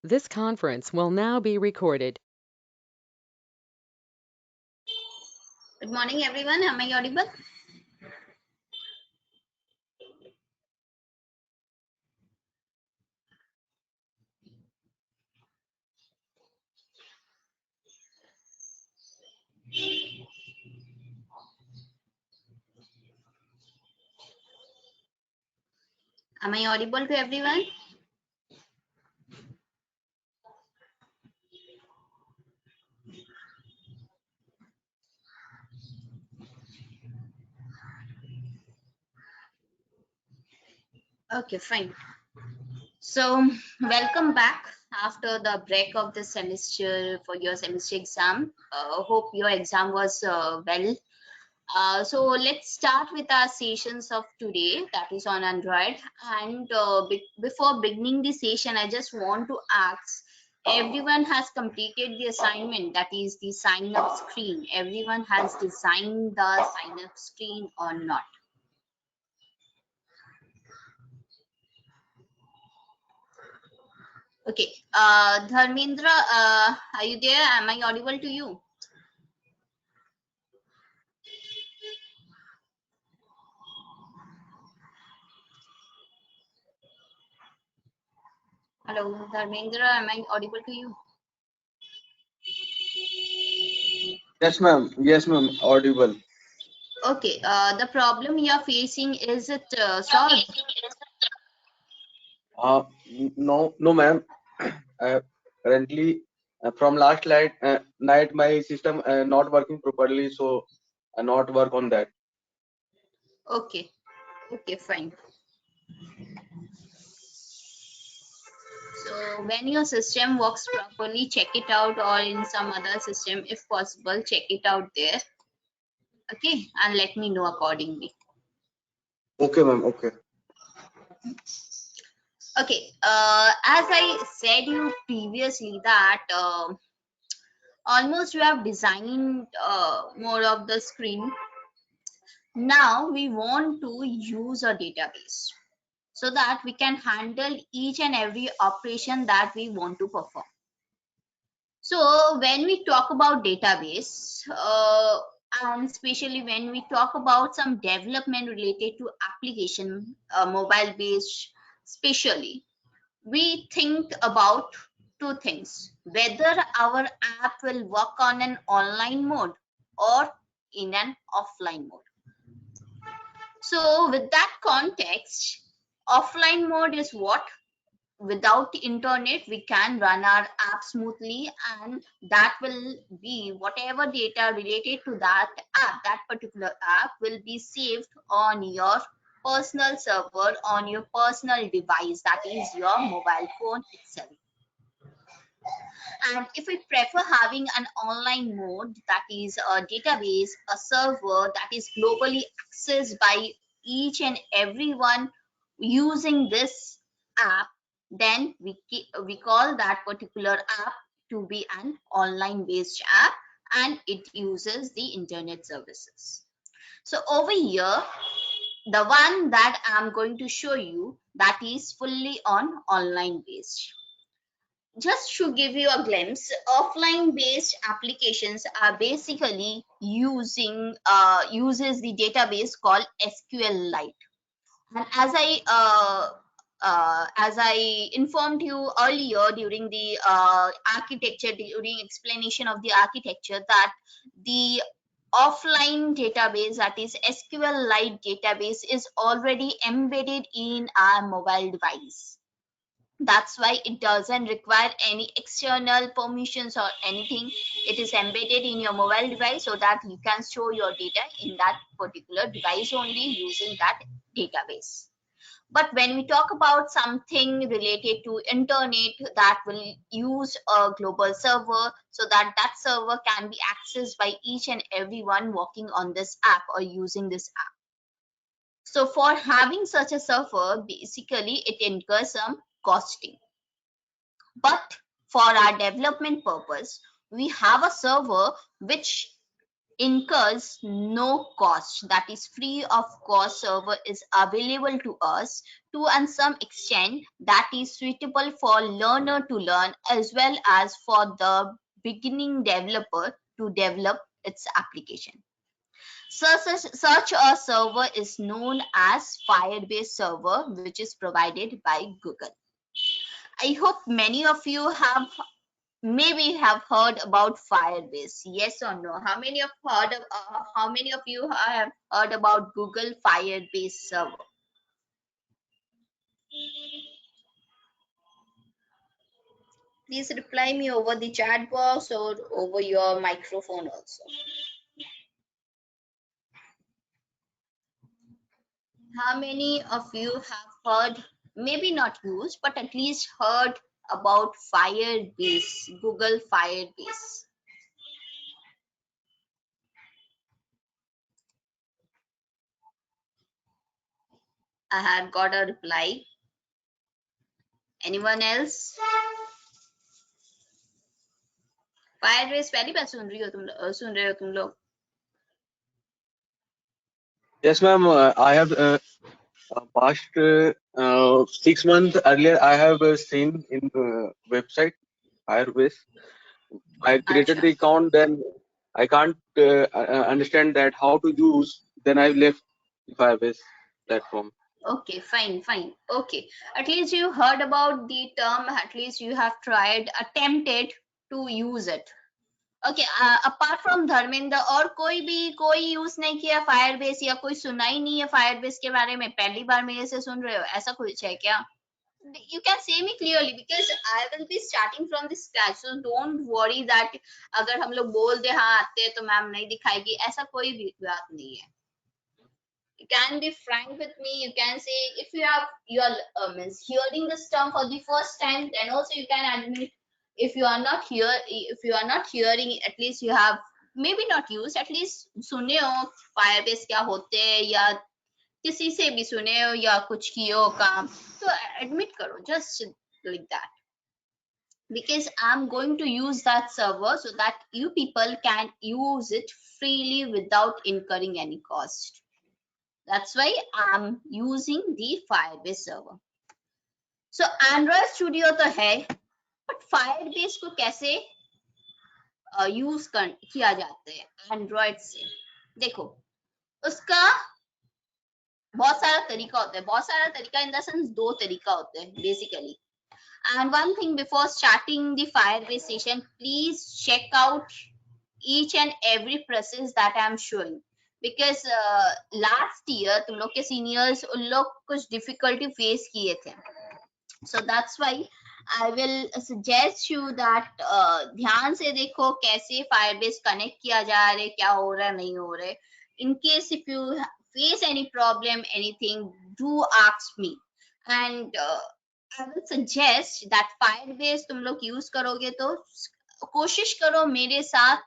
This conference will now be recorded. Good morning, everyone. Am I audible? Am I audible to everyone? Okay, fine. So, welcome back after the break of the semester for your semester exam. Hope your exam was well. So let's start with our sessions of today, that is on Android. And before beginning the session, I just want to ask, everyone has completed the assignment, that is the sign up screen. Everyone has designed the sign up screen or not? Okay. Dharmendra, are you there? Am I audible to you? Hello, Dharmendra, am I audible to you? Yes, ma'am. Yes, ma'am. Audible. Okay. The problem you are facing, is it solved? No, no, ma'am. Currently, from last night, my system not working properly, so I not work on that. Okay. Okay, fine. So when your system works properly, check it out, or in some other system, if possible, check it out there. Okay, and let me know accordingly. Okay, ma'am. Okay. Okay, as I said you previously that almost we have designed more of the screen. Now we want to use a database so that we can handle each and every operation that we want to perform. So when we talk about database, and especially when we talk about some development related to application, mobile based, especially, we think about two things: whether our app will work on an online mode or in an offline mode. So with that context, offline mode is what? Without the internet we can run our app smoothly, and that will be whatever data related to that app, that particular app will be saved on your personal server, on your personal device, that is your mobile phone itself. And if we prefer having an online mode, that is a database, a server that is globally accessed by each and everyone using this app, then we call that particular app to be an online based app, and it uses the internet services. So over here, the one that I'm going to show you, that is fully on online based. Just to give you a glimpse, offline based applications are basically uses the database called SQLite. And as I informed you earlier during the architecture, during explanation of the architecture, that the offline database, that is SQLite database, is already embedded in our mobile device. That's why it doesn't require any external permissions or anything. It is embedded in your mobile device so that you can store your data in that particular device only using that database. But when we talk about something related to internet, that will use a global server so that that server can be accessed by each and everyone working on this app or using this app. So for having such a server, basically it incurs some costing. But for our development purpose, we have a server which incurs no cost, that is free of cost. Server is available to us to and some extent that is suitable for learner to learn as well as for the beginning developer to develop its application. Such a server is known as Firebase server, which is provided by Google. I hope many of you have maybe have heard about Firebase. Yes or no? How many of you have heard about Google Firebase server? Please reply me over the chat box or over your microphone also. How many of you have heard, maybe not used, but at least heard about Firebase, Google Firebase? I had got a reply. Anyone else? Firebase पहली बार सुन रहे हो तुम लोग? Yes, ma'am. I have past 6 months earlier. I have seen in website Firebase. I created the account. Then I can't understand that how to use. Then I left the Firebase platform. Okay, fine. Okay, at least you heard about the term. At least you have tried, attempted to use it. Okay apart from Dharmendra और कोई use नहीं किया Firebase या कोई सुना ही नहीं है Firebase के बारे में, पहली बार मेरे से सुन रहे हो, ऐसा कुछ है क्या? You can say me clearly because I will be starting from the scratch, so don't worry that अगर हम लोग बोल दे हाँ आते हैं तो मैम नहीं दिखाएगी, ऐसा कोई भी बात नहीं है. You can be frank with me. You can say if you are hearing this term for the first time, then also you can admit. If you are not hearing, at least you have maybe not used, at least सुने हो Firebase क्या होते हैं या किसी से भी सुने हो या कुछ किए हो काम, तो admit करो, just like that. Because I'm going to use that server so that you people can use it freely without incurring any cost. That's why I'm using the Firebase server. So Android Studio तो है, but Firebase को कैसे use किया जाता है Android से? देखो, उसका बहुत सारा तरीका होता है, बहुत सारा तरीका इन द सेंस 2 तरीका होते हैं basically. And one thing before starting the Firebase session, please check out each and every process that I'm showing. Because last year तुम लोग के सीनियर्स उन लोग कुछ डिफिकल्टी फेस किए थे, so that's why I will suggest you that ध्यान से देखो कैसे Firebase कनेक्ट किया जा रहा है, क्या हो रहा है नहीं हो रहा है. In case if you face any problem, anything, do ask me. And I will suggest that Firebase तुम लोग यूज करोगे तो कोशिश करो मेरे साथ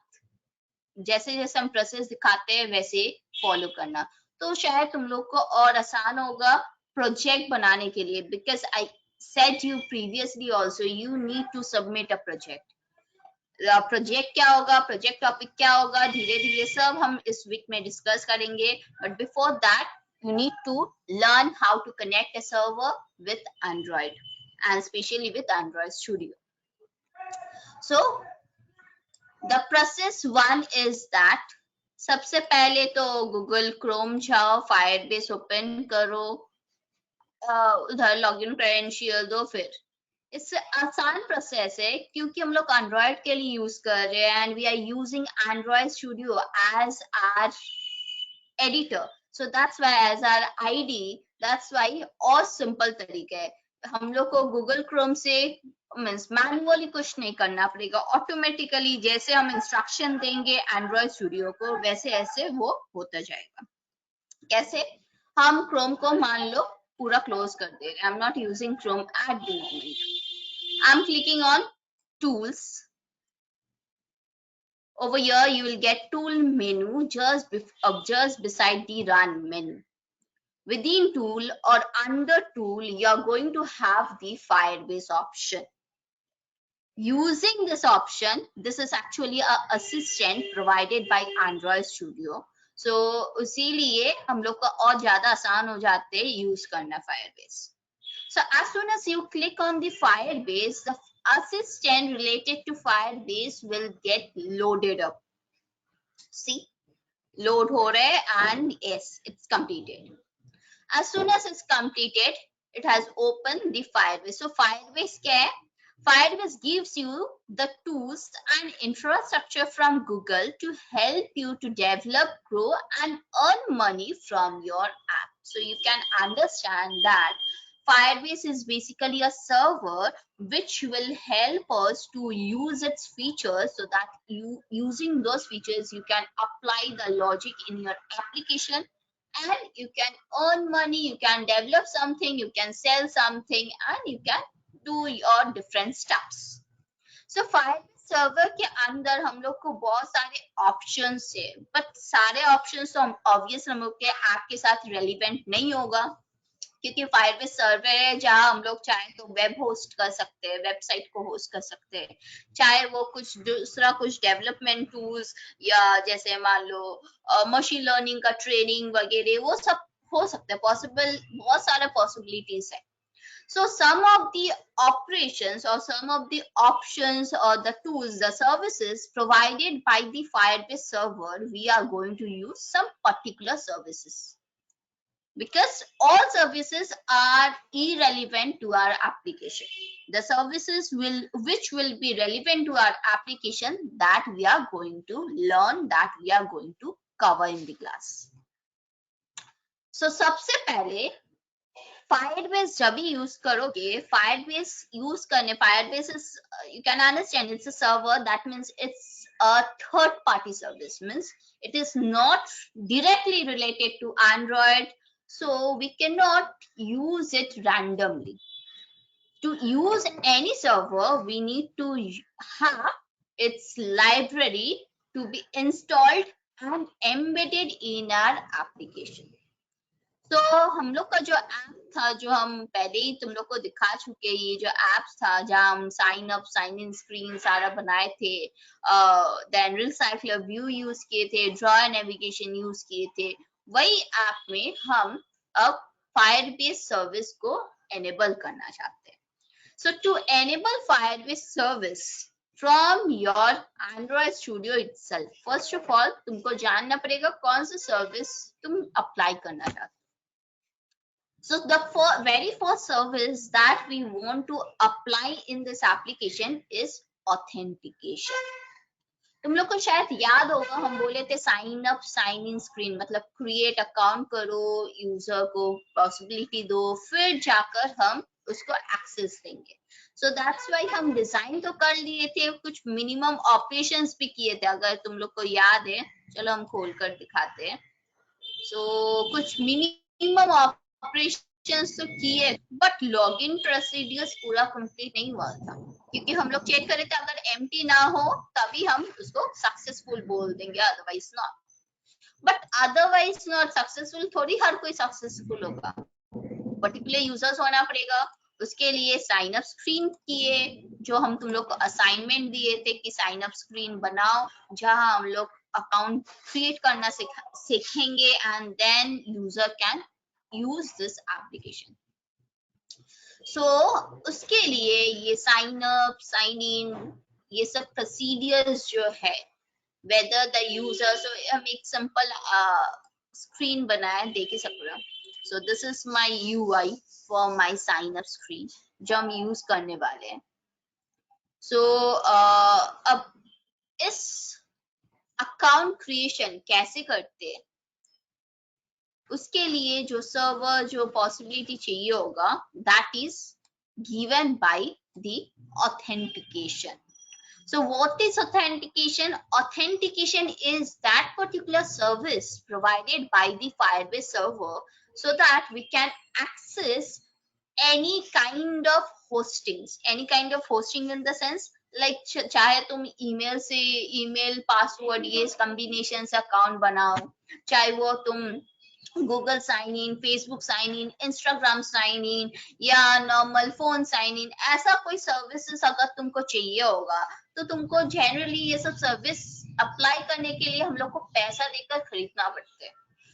जैसे जैसे हम प्रोसेस दिखाते हैं वैसे फॉलो करना, तो शायद तुम लोग को और आसान होगा प्रोजेक्ट बनाने के लिए. Because I said you previously also you need to submit a project. Project क्या होगा, प्रोजेक्ट टॉपिक क्या होगा, धीरे धीरे सब हम इस वीक में डिस्कस करेंगे. But before that you need to learn how to connect a server with Android and especially with Android Studio. So the process one is that सबसे पहले तो Google Chrome जाओ, Firebase ओपन करो, उधर login credential दो. फिर इससे आसान प्रोसेस है क्योंकि हम लोग एंड्रॉइड के लिए यूज कर रहे हैं and we are using Android Studio as our editor. So that's why as our IDE, that's why और सिंपल तरीका है. हम लोग को गूगल क्रोम से मीन्स मैनुअली कुछ नहीं करना पड़ेगा, ऑटोमेटिकली जैसे हम इंस्ट्रक्शन देंगे एंड्रॉइड स्टूडियो को वैसे ऐसे वो होता जाएगा. कैसे? हम क्रोम को मान लो पूरा क्लोज कर दे रहे हैं. I am not using Chrome at the moment. I am clicking on tools. Over here you will get tool menu just beside the run menu. Within tool or under tool you are going to have the Firebase option. using this option, this is actually a assistant provided by Android Studio. So इसीलिए हम लोग को और ज्यादा आसान हो जाते हैं यूज करना Firebase. So as soon as you click on the Firebase, the assistant related to Firebase will get loaded up. See, load ho raha hai and yes, it's completed. As soon as it's completed, it has opened the Firebase. So Firebase kya hai? Firebase gives you the tools and infrastructure from Google to help you to develop, grow, and earn money from your app. So you can understand that Firebase is basically a server which will help us to use its features, so that using those features you can apply the logic in your application and you can earn money, you can develop something, you can sell something, and you can do your different stuffs. So Firebase server के अंदर हम लोग को बहुत सारे options है, but सारे options तो obvious हम लोग के ऐप के साथ relevant नहीं होगा, क्योंकि Firebase सर्वर है जहां हम लोग चाहे तो वेब होस्ट कर सकते हैं, वेबसाइट को होस्ट कर सकते हैं, चाहे वो कुछ दूसरा कुछ डेवलपमेंट टूल्स या जैसे मान लो मशीन लर्निंग का ट्रेनिंग वगैरह वो सब हो सकता है, पॉसिबल बहुत सारे पॉसिबिलिटीज है. So some of the operations or some of the options or the tools, the services provided by the Firebase server, we are going to use some particular services, because all services are irrelevant to our application. The services which will be relevant to our application, that we are going to learn, that we are going to cover in the class. So सबसे पहले Firebase जब भी use करोगे, Firebase use करने, Firebase is, you can understand, it's a server, that means it's a third party service, means it is not directly related to Android, so we cannot use it randomly. To use any server, we need to have its library to be installed and embedded in our application. तो हम लोग का जो app था, जो हम पहले ही तुम लोग को दिखा चुके, ये जो ऐप्स था जहाँ हम sign up sign in screen सारा बनाए थे, देन रिसाइकलर व्यू यूज किए थे, ड्रॉ नेविगेशन यूज किए थे, वही ऐप में हम अब Firebase सर्विस को एनेबल करना चाहते हैं. So to enable Firebase service from your Android Studio itself, first of all तुमको जानना पड़ेगा कौन सा सर्विस तुम अप्लाई करना चाहते हो. So the very first service that we want to apply in this application is authentication. तुम लोग को शायद याद होगा हम बोले थे sign up sign in screen, मतलब क्रिएट अकाउंट करो, यूजर को पॉसिबिलिटी दो, फिर जाकर हम उसको एक्सेस देंगे. सो दैट्स वाई हम डिजाइन तो कर लिए थे, कुछ मिनिमम ऑपरेशंस भी किए थे, अगर तुम लोग को याद है, चलो हम खोल कर दिखाते हैं. सो कुछ मिनिमम ऑपरेशंस तो किए, बट लॉगिन प्रोसीडियर्स पूरा कंप्लीट नहीं हुआ था, क्योंकि हम लोग चेक करे थे अगर एम्प्टी ना हो तभी हम उसको सक्सेसफुल बोल देंगे, otherwise not. But otherwise not successful थोड़ी हर कोई सक्सेसफुल होगा, पर्टिकुलर यूजर्स होना पड़ेगा. उसके लिए साइन अप स्क्रीन किए, जो हम तुम लोग को असाइनमेंट दिए थे कि साइन अप स्क्रीन बनाओ जहां हम लोग अकाउंट क्रिएट करना सीखेंगे, and then user can use this application. So उसके लिए ये sign up, sign in, ये सब procedures जो है, whether the user, so हम एक simple screen बनाया, देख सकते हो. So this is my UI for my sign up screen जो हम use करने वाले हैं. So अब इस account creation कैसे करते हैं, उसके लिए जो सर्वर जो पॉसिबिलिटी चाहिए होगा, that is given by the authentication. So what is authentication? Authentication is that particular service provided by the Firebase server, so that we can access any kind of hostings, any kind of hosting in the sense like चाहे तुम email से email password ये combination से account बनाओ, चाहे वो तुम Google sign in, Facebook sign in, Instagram sign in या नॉर्मल फोन साइन इन, ऐसा कोई सर्विसेज अगर तुमको चाहिए होगा तो तुमको जनरली ये सब सर्विस अप्लाई करने के लिए हम लोग को पैसा देकर खरीदना पड़ता है.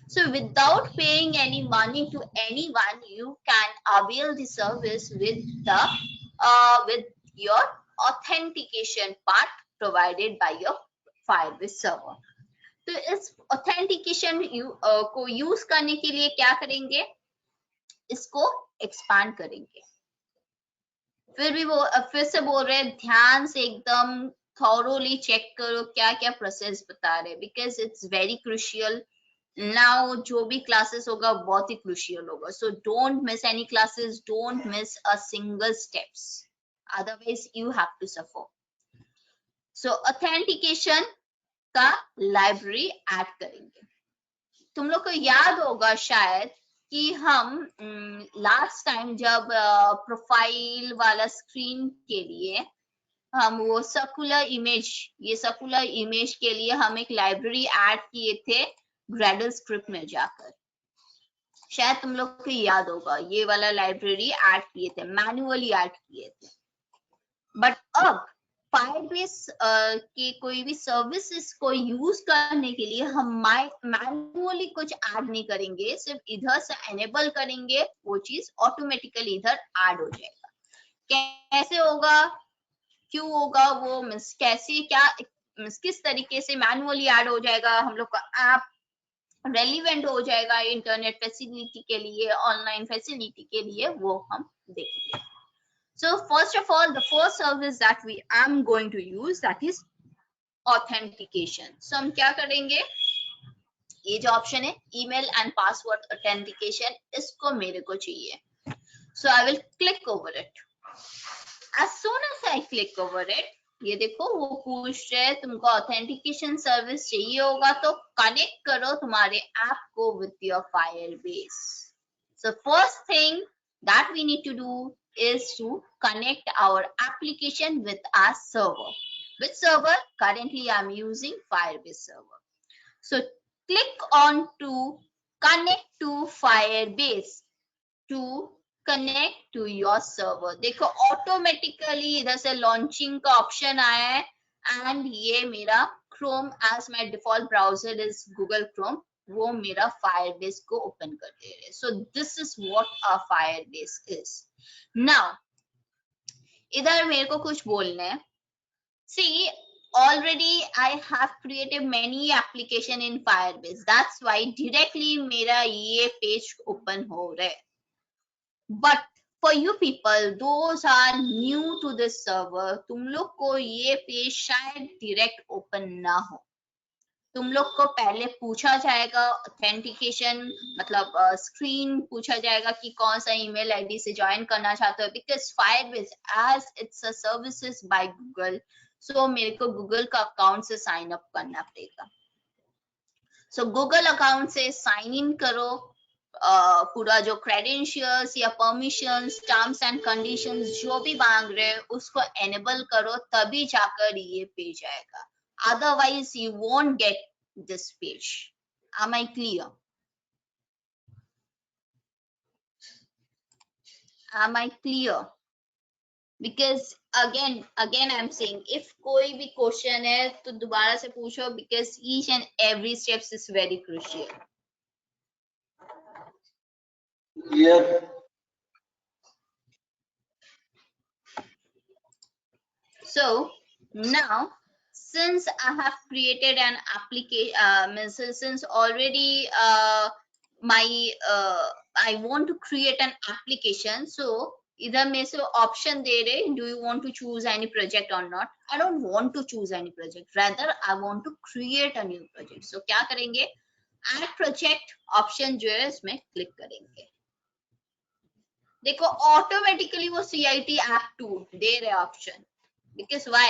So without paying any money to anyone, you can avail the service with your authentication part provided by your Firebase server. तो इस ऑथेंटिकेशन को यूज करने के लिए क्या करेंगे, इसको एक्सपांड करेंगे. फिर से बोल रहे हैं, ध्यान से एकदम थॉरोली चेक करो क्या क्या प्रोसेस बता रहे हैं, because it's very crucial. Now जो भी क्लासेस होगा बहुत ही क्रूशियल होगा. So don't miss any classes, don't miss a single steps, otherwise you have to suffer. So authentication का लाइब्रेरी ऐड करेंगे. तुम लोग को याद होगा शायद कि हम लास्ट टाइम जब प्रोफाइल वाला स्क्रीन के लिए हम वो सर्कुलर इमेज के लिए हम एक लाइब्रेरी ऐड किए थे ग्रेडल स्क्रिप्ट में जाकर. शायद तुम लोग को याद होगा, ये वाला लाइब्रेरी ऐड किए थे, मैन्युअली ऐड किए थे. बट अब फायरबेस के कोई भी सर्विसेज को यूज करने के लिए हम मैन्युअली कुछ ऐड नहीं करेंगे, सिर्फ इधर से एनेबल करेंगे, वो चीज ऑटोमेटिकली इधर ऐड हो जाएगा. कैसे होगा, क्यों होगा वो, कैसे क्या किस तरीके से मैन्युअली ऐड हो जाएगा, हम लोग का ऐप रेलिवेंट हो जाएगा इंटरनेट फैसिलिटी के लिए, ऑनलाइन फैसिलिटी के लिए, वो हम देखेंगे. So first of all, the first service that I'm going to use, that is authentication. So हम क्या करेंगे, ये जो ऑप्शन है ईमेल एंड पासवर्ड ऑथेंटिकेशन, इसको मेरे को चाहिए. So I will click over it. As soon as I click over it, ये देखो वो पूछ रहे तुमको ऑथेंटिकेशन सर्विस चाहिए होगा तो कनेक्ट करो तुम्हारे ऐप को with your Firebase. So first thing that we need to do is to connect our application with our server. Which server? Currently I'm using Firebase server. So click on to connect to Firebase to connect to your server. देखो automatically इधर से launching का option आया है and ये मेरा Chrome as my default browser is Google Chrome, वो मेरा Firebase को ओपन कर दे रहे. So this is what a Firebase is. Now इधर मेरे को कुछ बोलना है. See, already I have created many application in Firebase. That's why directly मेरा ये पेज ओपन हो रहा है. But for you people, those are new to this server, तुम लोग को ये पेज शायद direct open ना हो. तुम लोग को पहले पूछा जाएगा ऑथेंटिकेशन, मतलब स्क्रीन पूछा जाएगा कि कौन सा ईमेल आईडी से ज्वाइन करना चाहते हो, because Firebase as it's a services by Google, so मेरे को गूगल का अकाउंट से साइन अप करना पड़ेगा. सो गूगल अकाउंट से साइन इन करो, पूरा जो क्रेडेंशियल्स या परमिशंस, टर्म्स एंड कंडीशंस जो भी मांग रहे हैं उसको एनेबल करो, तभी जाकर ये पेज आएगा. Otherwise you won't get this page. Am I clear? Am I clear? Because again I'm saying, if कोई भी क्वेश्चन है तो दोबारा से पूछो, because each and every steps is very crucial. Yeah. So now, since I have created an application, since already I want to create an application, so इधर में से ऑप्शन दे रहे, do you want to choose any project or not? I don't want to choose any project, rather I want to create a new project. So क्या करेंगे, add project option जो है इसमें click करेंगे. देखो ऑटोमेटिकली वो CIT app 2 दे रहे option. Because why?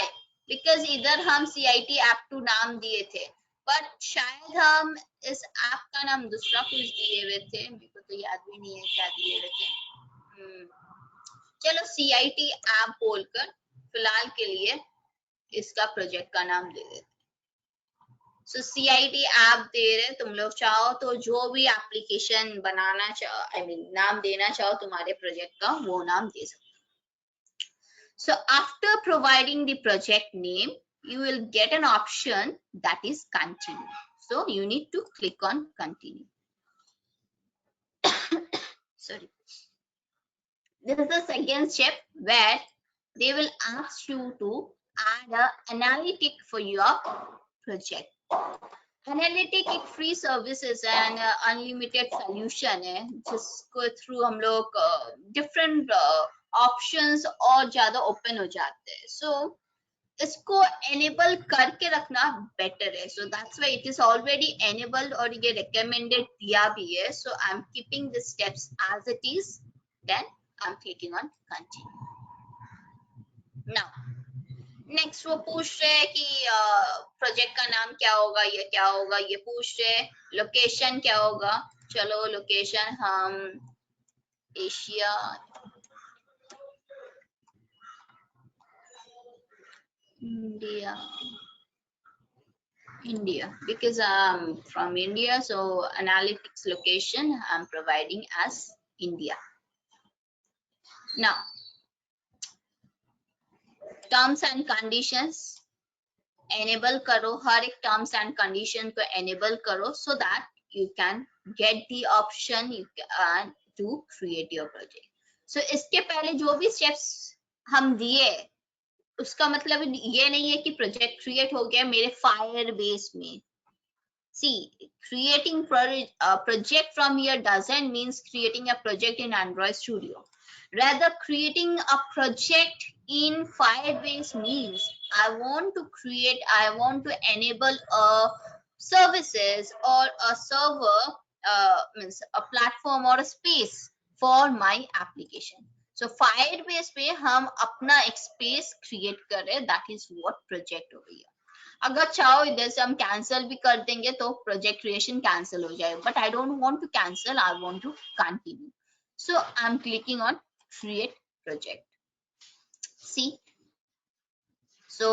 Because इधर हम CIT app 2 नाम दिए थे, पर शायद हम इस ऐप का नाम दूसरा कुछ दिए हुए थे, मेरे को तो याद भी नहीं है क्या दिए हुए थे. चलो CIT ऐप बोलकर फिलहाल के लिए इसका प्रोजेक्ट का नाम दे देते. सो CIT ऐप दे रहे, तुम लोग चाहो तो जो भी एप्लीकेशन बनाना चाहो, नाम देना चाहो तुम्हारे प्रोजेक्ट का, वो नाम दे सकते। So after providing the project name, you will get an option that is continue. So you need to click on continue. Sorry. This is the second step where they will ask you to add an analytic for your project. Analytic एक free services and unlimited solution है, जिसको through हम लोग different options और ज़्यादा open हो जाते हैं. So इसको enable करके रखना better है. So that's why it is already enabled और ये recommended दिया भी है. So I'm keeping the steps as it is. Then I'm clicking on continue. Now, next वो पूछ रहे हैं कि प्रोजेक्ट का नाम क्या होगा, ये क्या होगा, ये पूछ रहे हैं. लोकेशन क्या होगा, चलो लोकेशन हम Asia, India, because I'm from India, so analytics location I'm providing as India. Now, terms and conditions enable करो, हर एक terms and condition को enable करो, so that you can get the option you can to create your project. So इसके पहले जो भी steps हम दिए, उसका मतलब ये नहीं है कि प्रोजेक्ट क्रिएट हो गया मेरे Firebase में. See, creating a project from here doesn't mean creating a project in Android Studio. Rather, creating a project in Firebase means I want to enable a services or a server, means a platform or a space for my application. So Firebase पे हम अपना एक space create कर रहे, that is what project over here. अगर चाहो इधर से हम कैंसिल भी कर देंगे तो प्रोजेक्ट क्रिएशन कैंसिल हो जाएगा, but I don't want to cancel, I want to continue. So I am clicking on create project. See, so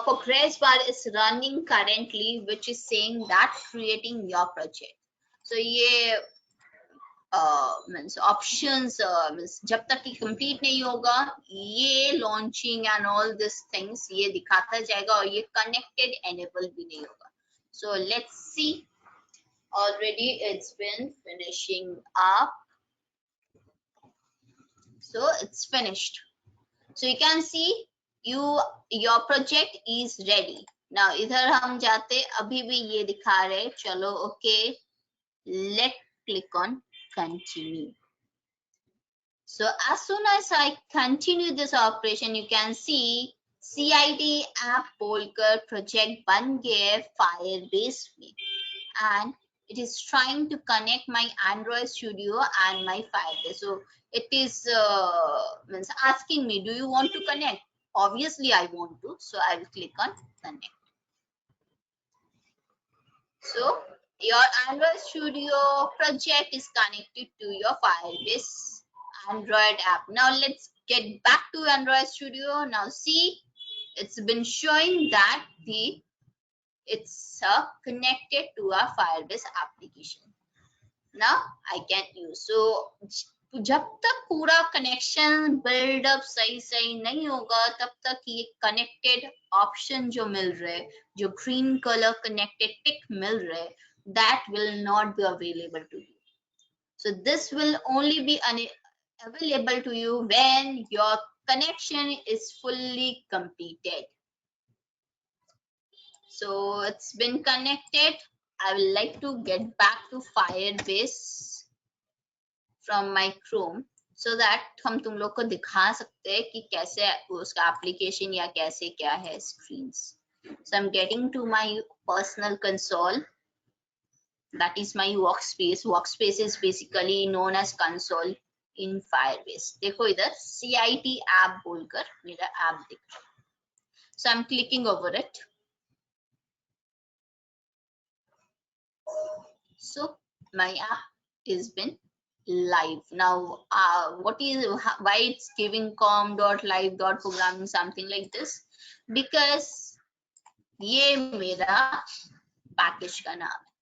progress bar is running currently, which is saying that creating your project. So ये means options means जब तक कि complete नहीं होगा, ये launching and all these things ये दिखाता जाएगा और ये connected enable भी नहीं होगा. So let's see. Already it's been finishing up. So it's finished. So you can see your project is ready. Now इधर हम जाते, अभी भी ये दिखा रहे, चलो okay, let's click on continue. So as soon as I continue this operation, you can see CIT app Polkar project बन गया Firebase में, and it is trying to connect my Android Studio and my Firebase. So it is means asking me, do you want to connect? Obviously I want to, so I will click on connect. So your Android Studio project is connected to your Firebase Android app. Now let's get back to Android Studio. Now see, it's been showing that it's connected to a Firebase application. Now I can use. So जब तक पूरा connection buildup सही नहीं होगा, तब तक ये connected option जो मिल रहे, जो ग्रीन कलर कनेक्टेड टिक मिल रहे, that will not be available to you. So this will only be available to you when your connection is fully completed. So it's been connected. I would like to get back to Firebase from my Chrome, so that हम तुम लोग को दिखा सकते हैं कि कैसे उसका एप्लीकेशन या कैसे क्या है screens. So I'm getting to my personal console. That is my workspace. Workspace is basically known as console in Firebase. देखो इधर CIT app बोलकर मेरा app दिख रहा है. So I'm clicking over it. So my app is been live. Now what is why it's giving com.live.programming something like this, because ये मेरा package का नाम है,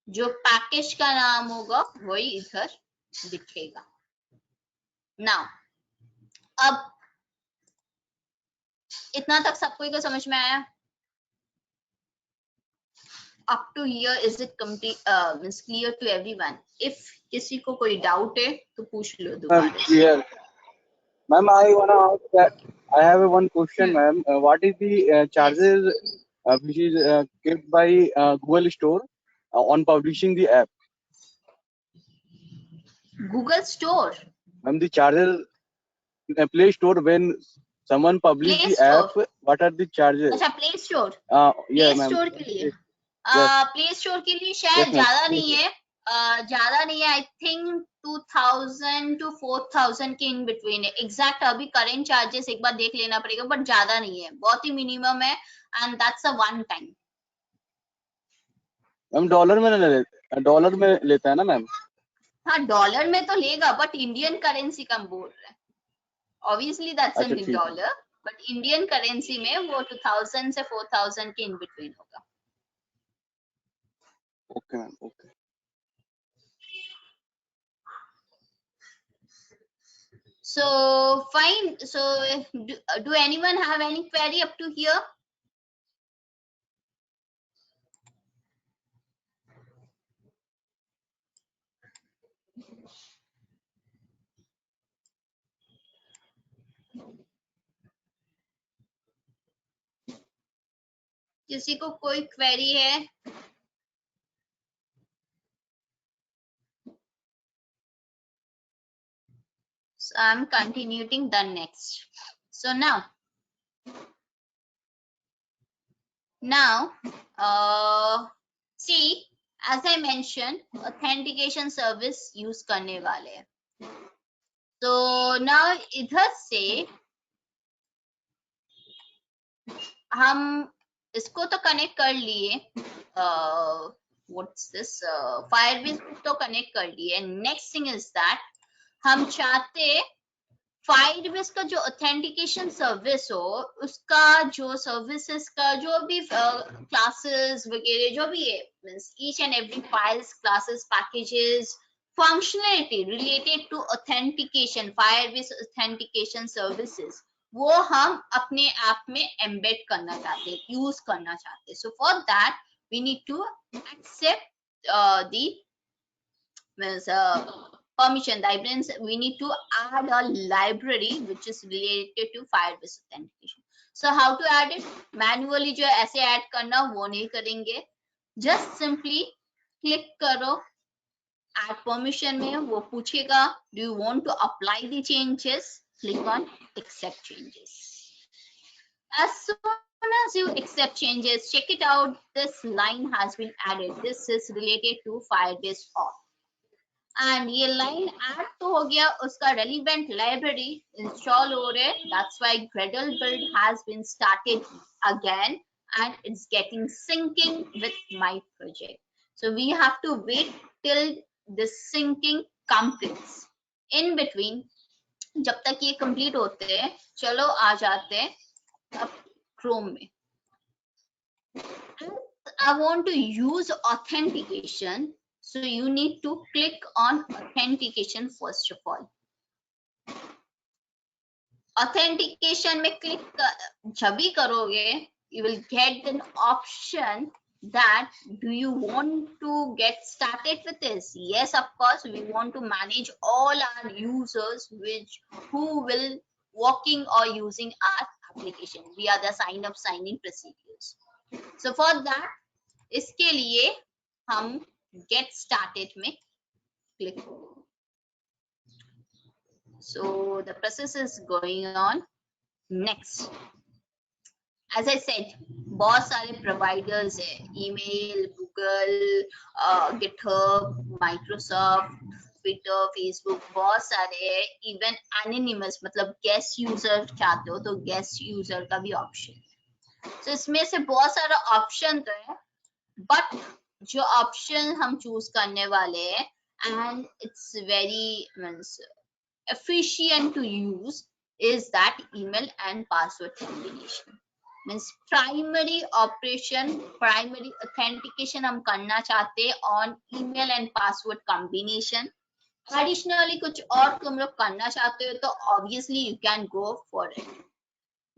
जो पैकेज का नाम होगा वही इधर दिखेगा। नाउ अब इतना तक सबको को समझ में आया? Up to here is it complete, means clear to everyone? If किसी को कोई डाउट है तो पूछ लो दोबारा से। Clear. Ma'am, I wanna ask that I have one question, ma'am. What is the charges which is kept by Google Store on publishing the app? Google store, Ma'am, the charges Play Store when someone publish Play the app, what are the charges? अच्छा play store, Yeah, play ma'am. Store के लिए Yes. Play store के लिए शायद Yes, ma'am. ज्यादा नहीं है, ज्यादा नहीं है, आई थिंक 2000 to 4000 के इन बिटवीन है। एग्जैक्ट अभी करेंट चार्जेस एक बार देख लेना पड़ेगा, बट ज्यादा नहीं है, बहुत ही मिनिमम है, and that's a one time. Ma'am dollar में लेता है ना मैम? हाँ डॉलर में तो लेगा, बट इंडियन करेंसी का हम बोल रहे हैं, ऑब्वियसली दैट्स अच्छा, इन ठीक है। डॉलर, बट इंडियन करेंसी में वो 2000 से 4000 के इन बिटवीन होगा। Okay ma'am, okay. So fine. So do anyone have any query up to here? किसी को कोई क्वेरी है? So I'm continuing the next. So now see, as I mentioned, authentication service use करने वाले हैं। So now इधर से हम इसको तो कनेक्ट कर लिए, व्हाट्स दिस, फायरबेस तो कनेक्ट कर लिए। नेक्स्ट थिंग इज दैट हम चाहते फायरबेस का जो ऑथेंटिकेशन सर्विस हो, उसका जो सर्विसेज का जो भी क्लासेस वगैरह जो भी है, means each and every files, classes, packages, functionality related to authentication, Firebase authentication services, वो हम अपने ऐप में एम्बेड करना चाहते हैं, यूज करना चाहते हैं। So for that we need to accept the permission libraries. We need to add a library which is related to Firebase authentication. So how to add it? Manually जो ऐसे add करना वो नहीं करेंगे, just simply click करो add permission में, वो पूछेगा do you want to apply the changes? Click on accept changes. As soon as you accept changes, check it out, this line has been added. This is related to Firebase auth. And ये line add तो हो गया, उसका relevant library install हो रहे, that's why Gradle build has been started again and it's getting syncing with my project. So we have to wait till this syncing completes. In between जब तक ये complete होते हैं, चलो आ जाते हैं अब क्रोम में। I want to use authentication, so you need to click on authentication first of all. Authentication में click जब भी करोगे, you will get an option that do you want to get started with this? Yes, of course, we want to manage all our users who will working or using our application. We are the sign in procedures. So for that, इसके लिए हम get started में click करो। So the process is going on. Next, as I said, बहुत सारे providers है, email, Google, GitHub, Microsoft, Twitter, Facebook, बहुत सारे है। Even anonymous, मतलब guest user चाहते हो तो guest user का भी option है। So इसमें से बहुत सारा option तो है, but जो option हम choose करने वाले हैं and it's very efficient to use is that email and password combination. Means primary operation, primary authentication हम करना चाहते हैं on email and password combination. Additionally कुछ और तुम लोग करना चाहते हो तो obviously you can go for it,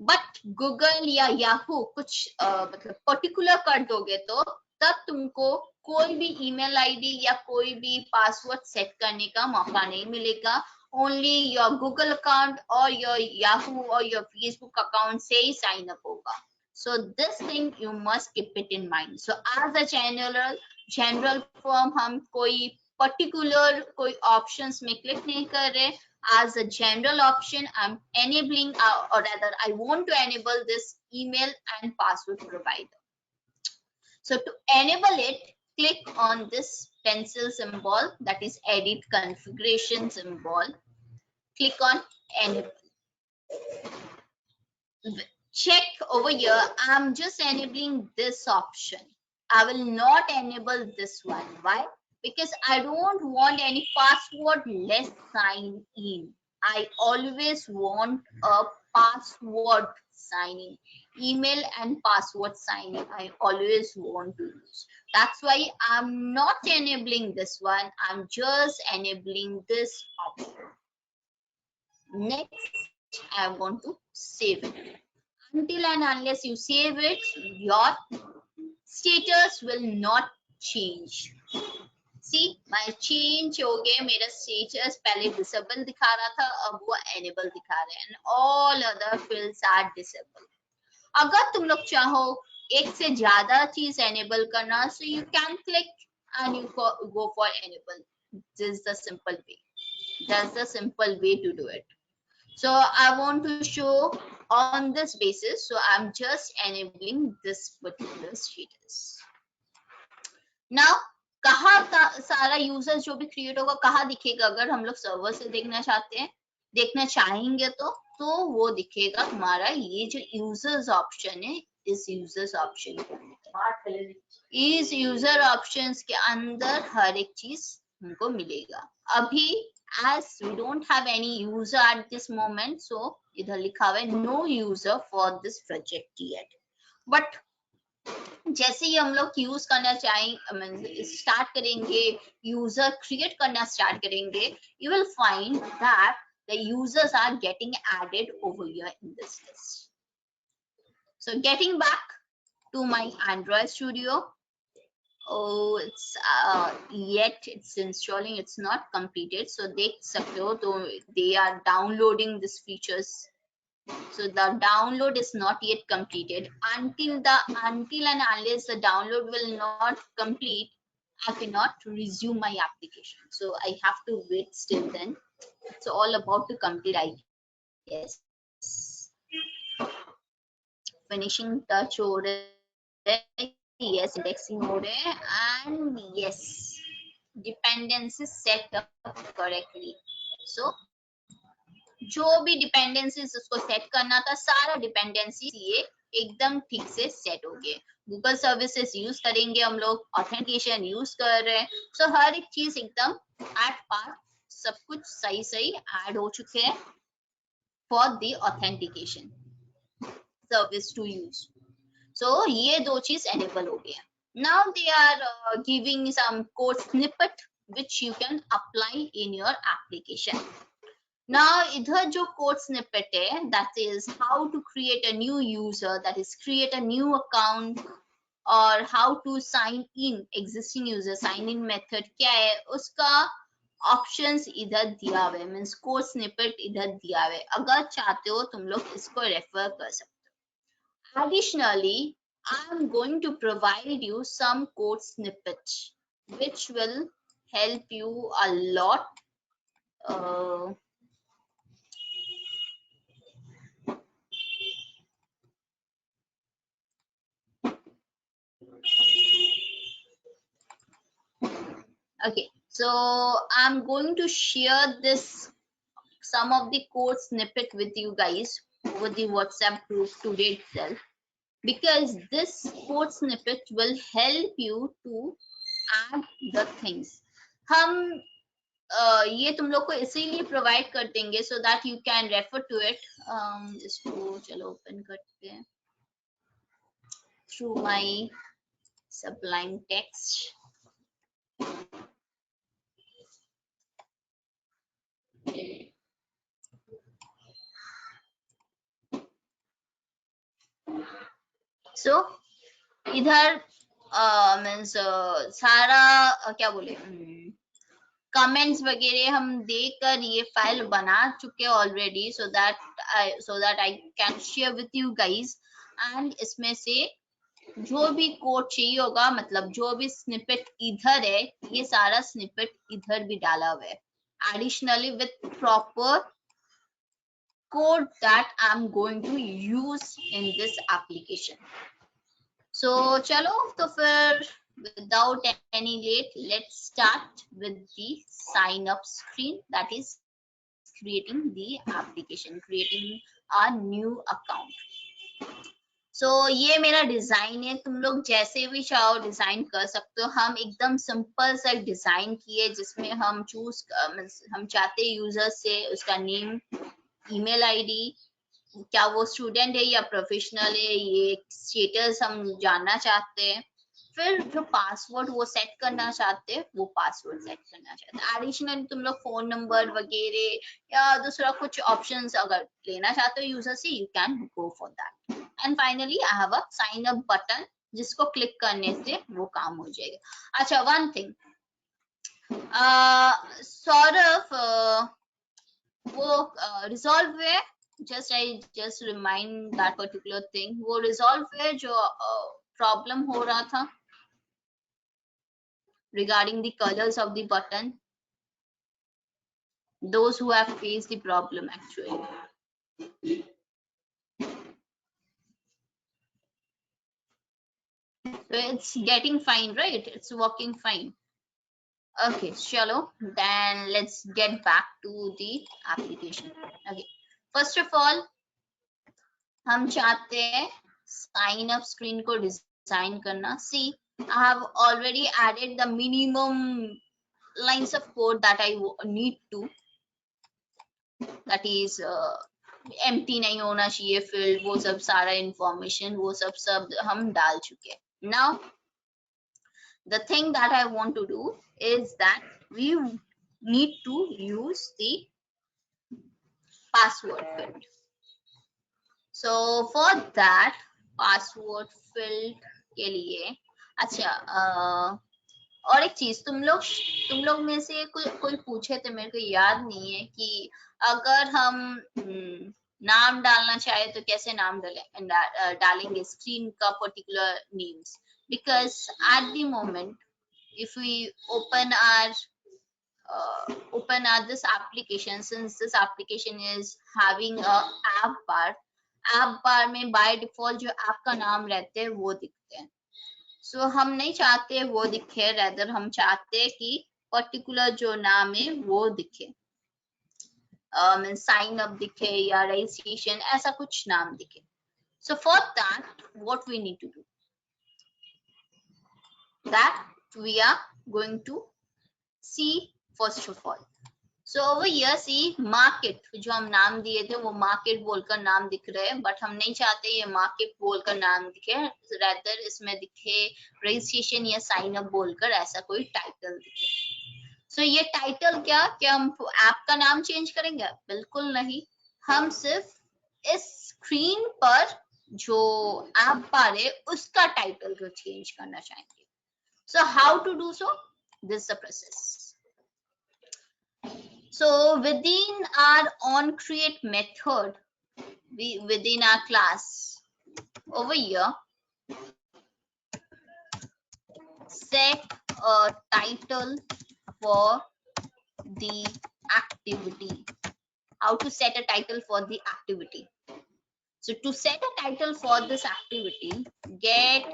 but Google या याहू कुछ मतलब पर्टिकुलर कर दोगे तो तब तुमको कोई भी ईमेल आईडी या कोई भी पासवर्ड सेट करने का मौका नहीं मिलेगा। ओनली योर गूगल अकाउंट और योर याहू और योर फेसबुक अकाउंट से ही साइन अप होगा। So this thing you must keep it in mind. So as a general form हम कोई पर्टिकुलर कोई ऑप्शंस में क्लिक नहीं कर रहे। As a general option, I'm enabling or rather I want to enable this email and password provider. So to enable it, click on this pencil symbol, that is edit configuration symbol. Click on enable. Check over here, I'm just enabling this option. I will not enable this one. Why? Because I don't want any password-less sign in. I always want a password signing, email and password signing. I always want to use. That's why I'm not enabling this one. I'm just enabling this option. Next, I want to save it. Until and unless you save it, your status will not change. See, my change हो गया, मेरा status पहले disable दिखा रहा था, अब वो enable दिखा रहा है, and all other fields are disabled. अगर तुम लोग चाहो एक से ज्यादा चीज enable करना, so you can click and you go for enable. This is the simple way. That's the simple way to do it. So I want to show on this basis, so I'm just enabling this particular status. Now कहाँ सारा users जो भी create होगा कहाँ दिखेगा? अगर हम लोग सर्वर से देखना चाहते हैं, देखना चाहेंगे तो वो दिखेगा तुम्हारा ये जो यूजर्स ऑप्शन है, इस यूजर्स ऑप्शन के अंदर, इस यूजर ऑप्शंस के अंदर हर एक चीज हमको मिलेगा। अभी as we don't have any user at this moment, so इधर लिखा हुआ है no user for this project yet, but जैसे ही हम लोग यूज करना चाहेंगे, स्टार्ट करेंगे, यूजर क्रिएट करना स्टार्ट करेंगे, you will find that the users are getting added over here in this list. So getting back to my Android Studio, oh, it's yet it's installing, it's not completed, so देख सकते हो तो they are downloading these features. So the download is not yet completed. Until and unless the download will not complete, I cannot resume my application. So I have to wait still then. It's all about to complete, I guess. Finishing touch हो रहा है, yes, indexing हो रहा है, and yes, dependency set up correctly. So जो भी dependencies उसको set करना था, सारा डिपेंडेंसी ये एकदम ठीक से सेट हो गए। गूगल सर्विसेज यूज करेंगे हम लोग, ऑथेंटिकेशन यूज कर रहे हैं, सो हर एक चीज एकदम एट पार, सब कुछ सही सही ऐड हो चुके हैं for the authentication service to use. So ये दो चीज एनेबल हो गया। Now they are giving some code snippet which you can apply in your application. Now, इधर जो code snippet है, that is how to create a new user, that is create a new account, or how to sign in existing user, sign in method क्या है, उसका options इधर दिया हुआ है, means code snippet इधर दिया हुआ है। अगर चाहते हो तुम लोग इसको रेफर कर सकते हो। Additionally, I am going to provide you some code snippets which will help you a lot. Okay, so I'm going to share this some of the code snippet with you guys over the WhatsApp group today itself, because this code snippet will help you to add the things. हम ये तुम लोग को इसीलिए provide कर देंगे so that you can refer to it. इसको चलो ओपन करते हैं। through my Sublime Text. So इधर मीन्स सारा क्या बोले कमेंट्स वगैरह हम देखकर ये फाइल बना चुके already, so that I can share with you guys. And इसमें से जो भी कोड चाहिए होगा, मतलब जो भी स्निपेट इधर है, ये सारा स्निपेट इधर भी डाला हुआ है additionally with proper code that I'm going to use in this application. So chalo, तो फिर without any late, let's start with the sign up screen, that is creating the application, creating a new account. So ये मेरा design है, तुम लोग जैसे भी चाहो डिजाइन कर सकते हो। हम एकदम सिंपल सा डिजाइन किए जिसमें हम हम चाहते यूजर से उसका नेम, ईमेल आईडी, क्या वो स्टूडेंट है या प्रोफेशनल है, ये स्टेटस हम जानना चाहते हैं। फिर जो पासवर्ड वो सेट करना चाहते हैं वो पासवर्ड सेट करना चाहते हैं। एडिशनली तुम लोग फोन नंबर वगैरह या दूसरा कुछ ऑप्शंस अगर लेना चाहते हो यूजर से, you can go for that. And finally I have a sign up button जिसको क्लिक करने से वो काम हो जाएगा। अच्छा, वन थिंग, सौरभ वो रिजॉल्व है, just remind that particular thing, वो resolve है जो problem हो रहा था regarding the colors of the button, those who have faced the problem actually. So it's getting fine, right? It's working fine. Okay, chalo, then let's get back to the application. Okay, first of all हम चाहते हैं sign up screen को design करना। सी, I have already added the minimum lines of code that I need to, that is empty नहीं होना चाहिए field, वो सब सारा इंफॉर्मेशन वो सब हम डाल चुके हैं। Now the thing that I want to do is that we need to use the password field. So for that password field के लिए, अच्छा और एक चीज, तुम लोग में से कोई पूछे तो मेरे को याद नहीं है कि अगर हम नाम डालना चाहे तो कैसे नाम डालेंगे स्क्रीन का particular names, because at the moment if we open this application, since this application is having a app bar में by default जो app का नाम रहते हैं वो दिखते हैं। So हम नहीं चाहते वो दिखे, rather हम चाहते हैं कि पर्टिकुलर जो नाम है वो दिखे, साइन अप दिखे या रजिस्ट्रेशन, ऐसा कुछ नाम दिखे। So for that what we need to do, that we are going to see first of all. So over here see market, जो हम नाम दिए थे वो market बोलकर नाम दिख रहे हैं, बट हम नहीं चाहते ये market बोलकर नाम दिखे, rather इसमें दिखे registration या sign up बोलकर ऐसा कोई टाइटल दिखे। So ये टाइटल क्या हम ऐप का नाम चेंज करेंगे? बिल्कुल नहीं, हम सिर्फ इस स्क्रीन पर जो ऐप बार है उसका टाइटल को चेंज करना चाहेंगे। So how to do so? This is the process. So within our onCreate method, within our class over here, set a title for the activity. How to set a title for the activity? So to set a title for this activity, get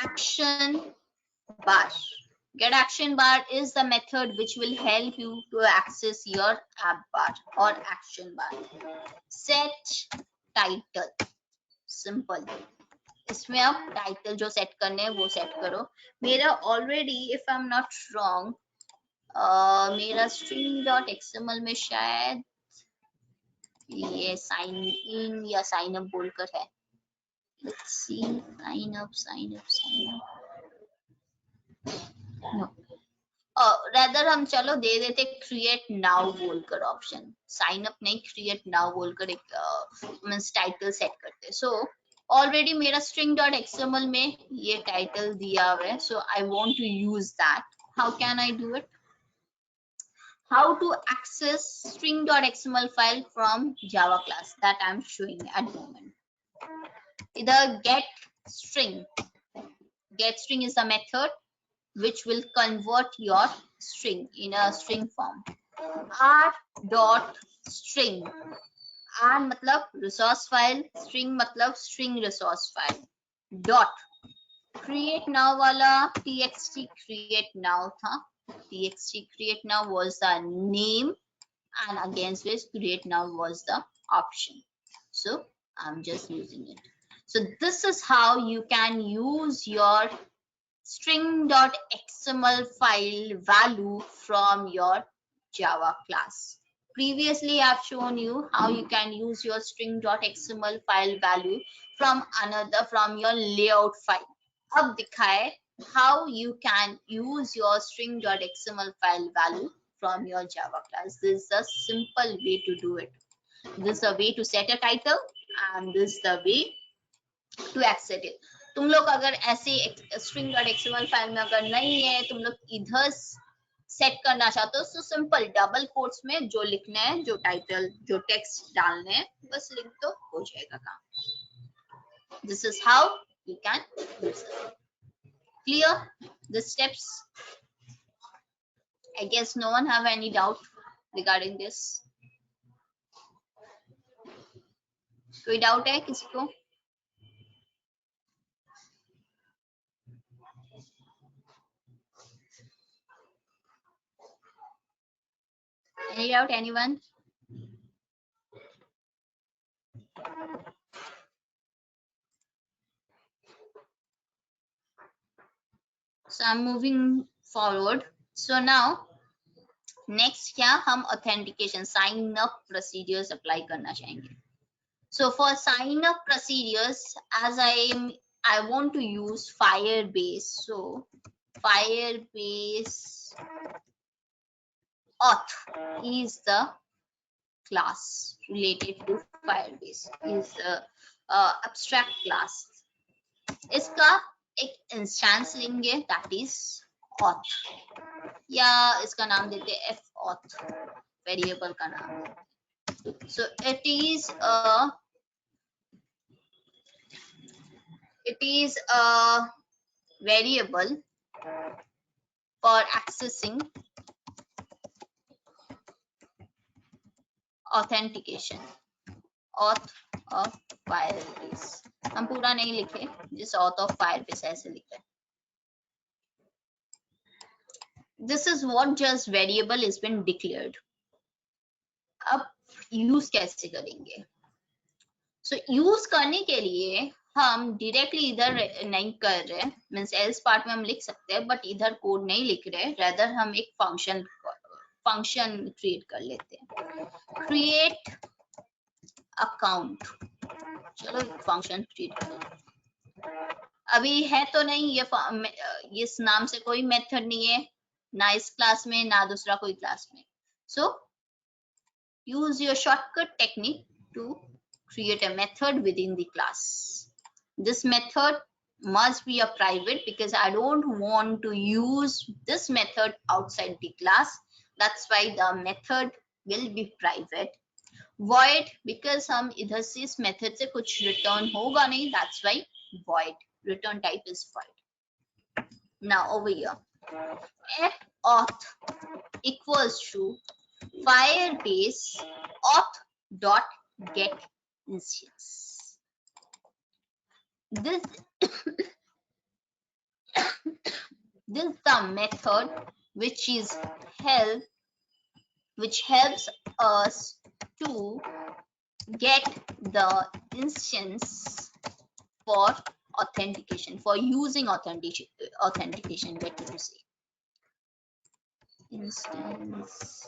action bar. Get action bar is the method which will help you to access your app bar or action bar. Set title, simple. इसमें आप title जो set करने हैं वो set करो। मेरा already if I am not wrong मेरा string.xml में शायद ये साइन इन या साइन अप बोलकर है, Let's see, sign up. No. rather हम चलो दे देते create now बोलकर option. Sign up नहीं, create now बोलकर एक means title set करते. So already मेरा string.xml में ये title दिया हुआ है. So I want to use that. How can I do it? How to access string.xml file from Java class that I'm showing at the moment. Either get string is the method which will convert your string in a string form. R dot string, R मतलब resource file, string मतलब string resource file. Dot create now वाला txt create now था. Txt create now was the name, and against which create now was the option. So I'm just using it. So this is how you can use your string.xml file value from your Java class. Previously, I've shown you how you can use your string.xml file value from your layout file. अब दिखाए how you can use your string.xml file value from your Java class. This is a simple way to do it. This is a way to set a title, and this is the way to access it. तुम लोग अगर ऐसे string.xml file में अगर नहीं है, तुम लोग इधर सेट करना चाहते हो, तो सिंपल डबल कोट्स में जो लिखना है, जो टाइटल, जो टेक्स्ट डालने हैं, बस लिख दो, हो जाएगा काम. This is how you can use it. Clear the steps? I guess no one have any doubt regarding this. कोई डाउट है किसी को? Any doubt, anyone? So I'm moving forward. So now next क्या हम authentication sign up procedures apply करना चाहेंगे. So for sign up procedures, as I want to use Firebase. So Firebase auth is the class related to Firebase, is the abstract class. इसका एक instance लेंगे, that is auth, या इसका नाम देते हैं f auth, वेरिएबल का नाम. So it is a variable for accessing authentication, auth of Firebase. हम पूरा नहीं लिखे, जिस auth of Firebase ऐसे लिखे. This is what just variable has been declared. अब यूज कैसे करेंगे? So यूज करने के लिए हम डायरेक्टली इधर नहीं कर रहे, मीन्स एल्स पार्ट में हम लिख सकते हैं, बट इधर कोड नहीं लिख रहे, रेदर हम एक फंक्शन क्रिएट कर लेते हैं. क्रिएट अकाउंट, चलो फंक्शन क्रिएट करें. अभी है तो नहीं, ये इस नाम से कोई मेथड नहीं है, ना इस क्लास में ना दूसरा कोई क्लास में. So use your shortcut technique to create a method within the class. This method must be a private because I don't want to use this method outside the class. That's why the method will be private. Void because हम इधर से इस method से कुछ return होगा नहीं, that's why void. Return type is void. Now over here, f auth equals to Firebase auth dot get instance. This this is the method which helps us to get the instance for authentication, for using authentication. Better to say, instance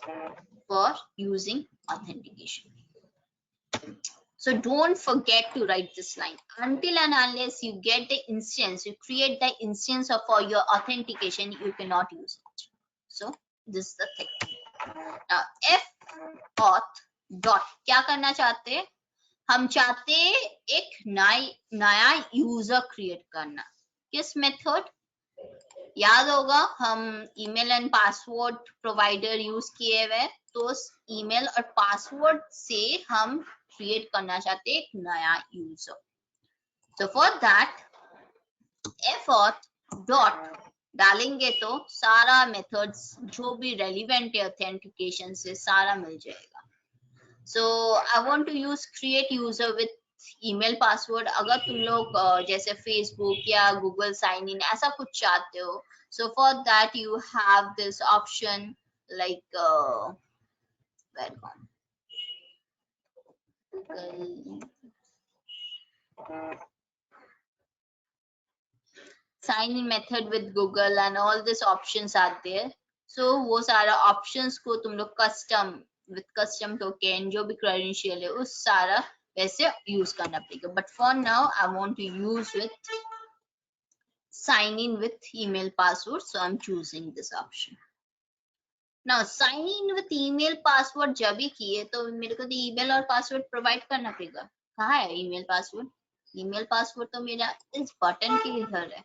for using authentication. So don't forget to write this line. Until and unless you get the instance, you create the instance of for your authentication, you cannot use it. So this is the thing. Now f auth dot क्या करना चाहते हैं? हम चाहते हैं एक नया user create करना. किस मेथड? याद होगा हम email and password provider use किए हुए, तो ईमेल और पासवर्ड से हम क्रिएट करना चाहते हैं एक नया user. So for that f auth dot डालेंगे तो सारा मेथड्स जो भी रेलिवेंट है ऑथेंटिकेशन से सारा मिल जाएगा. So I want to use create user with email password. अगर तुम लोग जैसे Facebook या Google sign in ऐसा कुछ चाहते हो, so for that you have this option like where gone? Sign in method with Google and all these options are there. So वो सारा options को तुम लोग custom with custom token जो भी credential है उस सारा वैसे use करना पड़ेगा. But for now I want to use with sign in with email password, so I'm choosing this option. Now sign in with email password जब भी किए तो मेरे को तो email और password provide करना पड़ेगा. कहाँ है email password? ईमेल पासवर्ड तो मेरा इस बटन के इधर है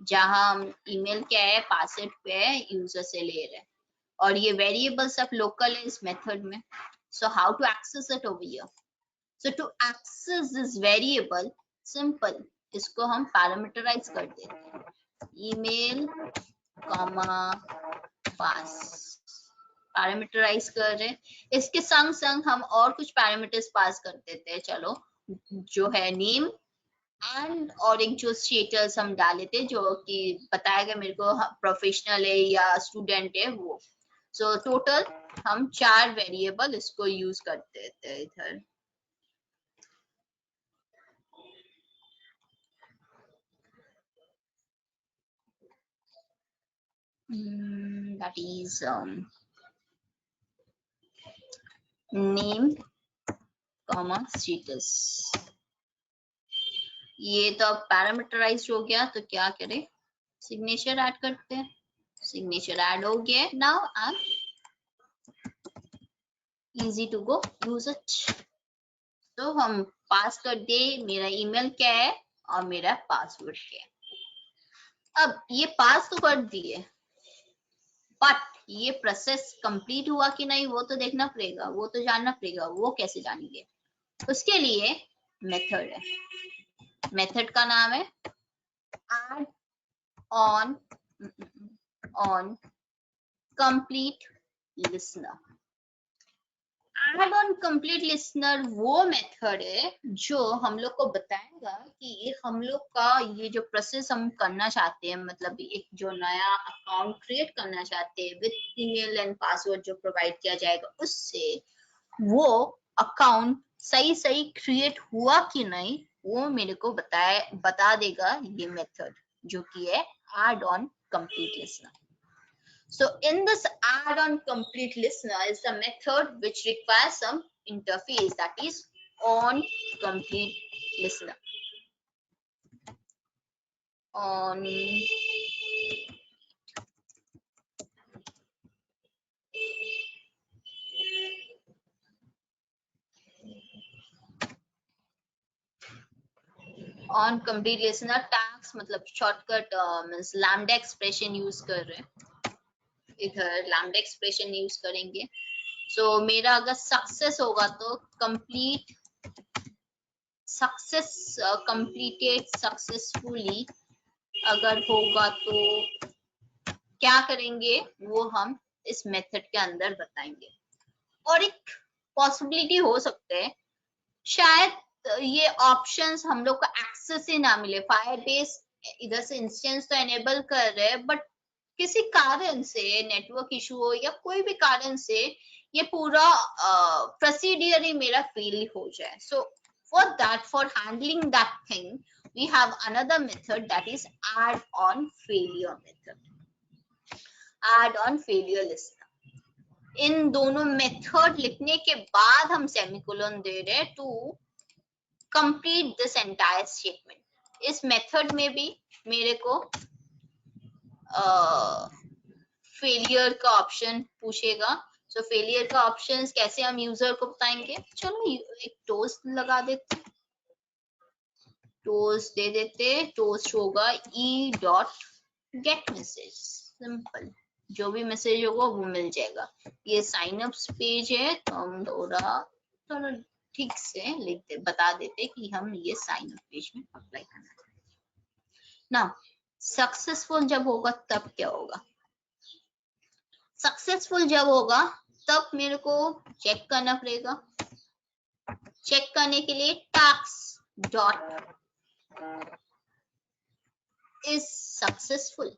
जहां हम ईमेल क्या है पासवर्ड पे है यूजर से ले रहे हैं और ये वेरिएबल सब लोकल है इस मेथड में. So how to access it over here? So to access this variable simple, इसको हम पैरामीटराइज कर देते हैं. ईमेल कॉमा पास पैरामीटराइज कर रहे हैं. इसके संग संग हम और कुछ पैरामीटर्स पास कर देते हैं. चलो जो है नेम एंड और एक जो स्टेटस हम डाले थे जो कि बताएगा मेरे को प्रोफेशनल है या स्टूडेंट है वो. सो टोटल हम 4 वेरिएबल इसको यूज करते थे इधर. that is name comma status. ये तो अब पैरामीटराइज हो गया तो क्या करें, सिग्नेचर ऐड करते हैं. सिग्नेचर ऐड हो गया. Now I am easy to go use it. तो हम पास कर दे मेरा ईमेल क्या है और मेरा पासवर्ड क्या है. अब ये पास तो कर दिए बट ये प्रोसेस कंप्लीट हुआ कि नहीं वो तो देखना पड़ेगा, वो तो जानना पड़ेगा. वो कैसे जानेंगे? उसके लिए मेथड है. मेथड का नाम है add on complete listener. add on complete listener वो मेथड है जो हम लोग को बताएगा कि हम लोग का ये जो प्रोसेस हम करना चाहते हैं, मतलब एक जो नया अकाउंट क्रिएट करना चाहते हैं विद ईमेल एंड पासवर्ड जो प्रोवाइड किया जाएगा, उससे वो अकाउंट सही क्रिएट हुआ कि नहीं वो मेरे को बता देगा ये मेथड जो कि है add on complete listener. So in this add on complete listener is the method which requires some interface, that is on complete listener. On complete listener tags मतलब shortcut means lambda expression use कर रहे हैं. इधर lambda expression use करेंगे. सो मेरा अगर success होगा तो कंप्लीट सक्सेस कंप्लीटेड सक्सेसफुली अगर होगा तो क्या करेंगे वो हम इस मेथड के अंदर बताएंगे. और एक पॉसिबिलिटी हो सकता है शायद ये ऑप्शंस हम लोग को एक्सेस ही ना मिले. फायरबेस इधर से इंस्टेंस तो एनेबल कर रहे हैं बट किसी कारण से नेटवर्क इशू हो या कोई भी कारण से ये पूरा प्रोसीडियर ही मेरा फेल हो जाए. सो for that, for handling that thing we have another method, that is add on failure method. Add on failure listener. इन दोनों मेथड लिखने के बाद हम सेमीकोलन दे रहे हैं to complete this entire statement. इस मेथड में भी मेरे को फेलियर का ऑप्शन पूछेगा। सो फेलियर का ऑप्शन कैसे हम यूजर को बताएंगे, चलो एक टोस्ट लगा देते, टोस्ट दे देते, टोस्ट होगा E dot gate message, simple, जो भी मैसेज होगा वो मिल जाएगा। ये साइन अप पेज है तो हम थोड़ा ठीक से लिख दे, बता देते कि हम ये साइन अप पेज में अप्लाई करना है ना। सक्सेसफुल जब होगा तब क्या होगा, सक्सेसफुल जब होगा तब मेरे को चेक करना पड़ेगा। चेक करने के लिए task dot is successful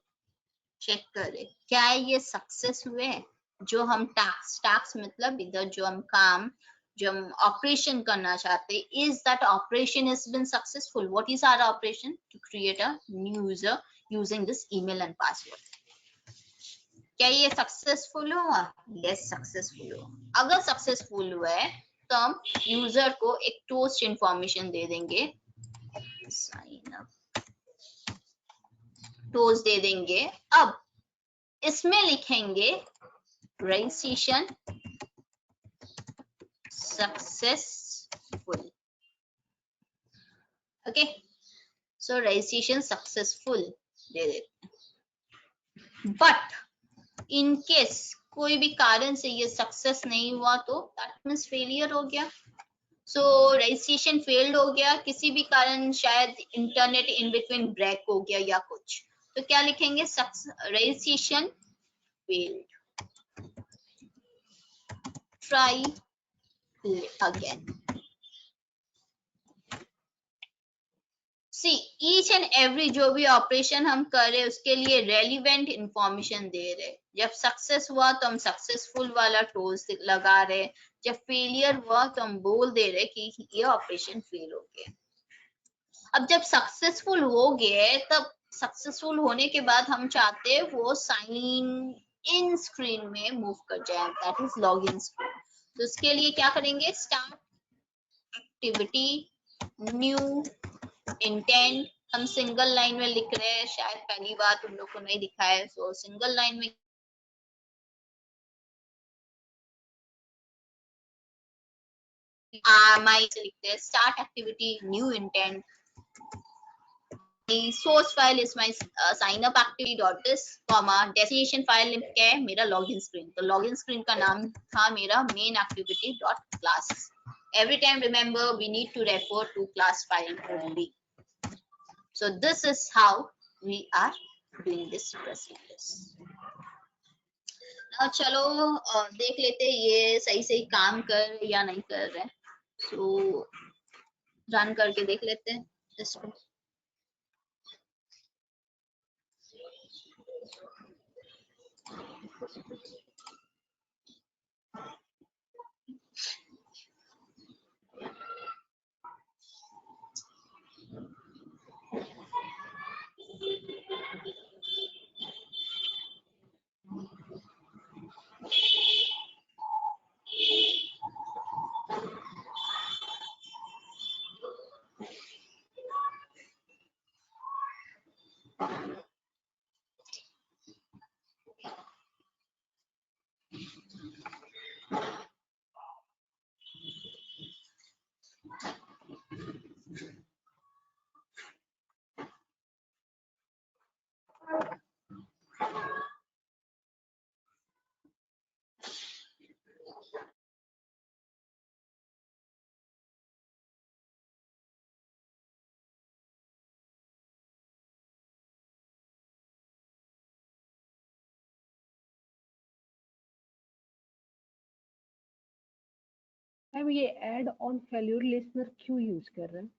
check करें क्या ये सक्सेस हुए हैं। जो हम टास्क मतलब इधर जो हम काम, जो हम ऑपरेशन करना चाहते, is that operation is been successful. What is our operation, to create a new user using this email and password. क्या ये सक्सेसफुल हुआ, यस सक्सेसफुल हुआ। अगर सक्सेसफुल हुआ है तो हम यूजर को एक टोस्ट इंफॉर्मेशन दे देंगे, साइन अप टोस्ट दे देंगे। अब इसमें लिखेंगे registration successful, okay. So registration successful दे देते। बट इन केस कोई भी कारण से ये सक्सेस नहीं हुआ तो दैट मींस फेलियर हो गया। सो रजिस्ट्रेशन फेल्ड हो गया, किसी भी कारण, शायद इंटरनेट इन बिटवीन ब्रेक हो गया या कुछ, तो क्या लिखेंगे, registration failed, try again. See each and every जो भी ऑपरेशन हम कर रहे हैं उसके लिए रेलिवेंट इंफॉर्मेशन दे रहे। जब सक्सेस हुआ तो हम सक्सेसफुल वाला टोस्ट लगा रहे, जब फेलियर हुआ तो हम बोल दे रहे कि ये ऑपरेशन फेल हो गया। अब जब सक्सेसफुल हो गए, तब सक्सेसफुल होने के बाद हम चाहते हैं वो साइन इन स्क्रीन में मूव कर जाए, that is log in screen. तो उसके लिए क्या करेंगे, स्टार्ट एक्टिविटी न्यू इंटेंट। हम सिंगल लाइन में लिख रहे हैं, शायद पहली बार तुम लोग को नहीं दिखा है, सो सिंगल लाइन में माई से लिखते हैं, start activity new intent, source file is my sign up activity dot this, comma destination file क्या है, मेरा लॉगिन स्क्रीन। तो लॉगिन स्क्रीन का नाम था मेरा main activity dot class. Every time remember we need to refer to class file only. So this is how we are doing this procedures. Now चलो देख लेते ये सही सही काम कर या नहीं कर रहे, so रन करके देख लेते हैं इसको। मैम ये ऐड ऑन फेल्यूर लिसनर क्यों यूज कर रहे हैं,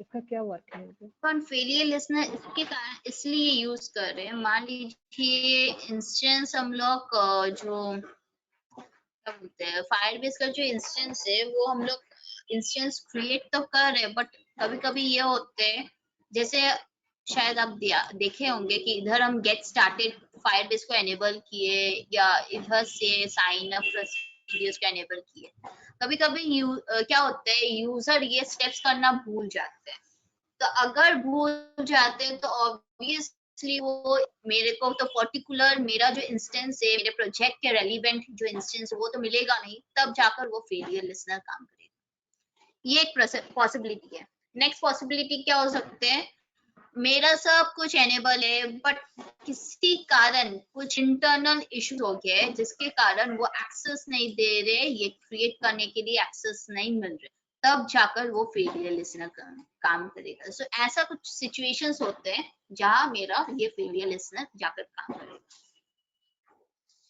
इसका क्या वर्क है? अपन फेलियर लिसनर इसके कारण इसलिए यूज कर रहे हैं, मान लीजिए इंस्टेंस हम लोग जो क्या बोलते हैं फायरबेस का जो इंस्टेंस है वो हम लोग इंस्टेंस क्रिएट तो कर रहे हैं, बट कभी कभी ये होते हैं, जैसे शायद आप देखे होंगे कि इधर हम गेट स्टार्टेड फायरबेस को एनेबल किए या इधर से साइन अप प्रोसीजर्स को एनेबल किए। कभी कभी क्या होता है, यूजर ये स्टेप्स करना भूल जाते हैं। तो अगर भूल जाते हैं तो ऑब्वियसली वो मेरे को तो पर्टिकुलर मेरा जो इंस्टेंस है, मेरे प्रोजेक्ट के रेलिवेंट जो इंस्टेंस है वो तो मिलेगा नहीं, तब जाकर वो फेलियर लिसनर काम करेगा। ये एक पॉसिबिलिटी है। नेक्स्ट पॉसिबिलिटी क्या हो सकते हैं, मेरा सब कुछ एनेबल है बट किसी कारण कुछ इंटरनल इश्यू हो गया है जिसके कारण वो एक्सेस नहीं दे रहे, ये क्रिएट करने के लिए एक्सेस नहीं मिल रहे, तब जाकर वो फेलियर लिसनर काम करेगा। सो ऐसा कुछ सिचुएशंस होते हैं जहां मेरा ये फेलियर लिसनर जाकर काम करेगा।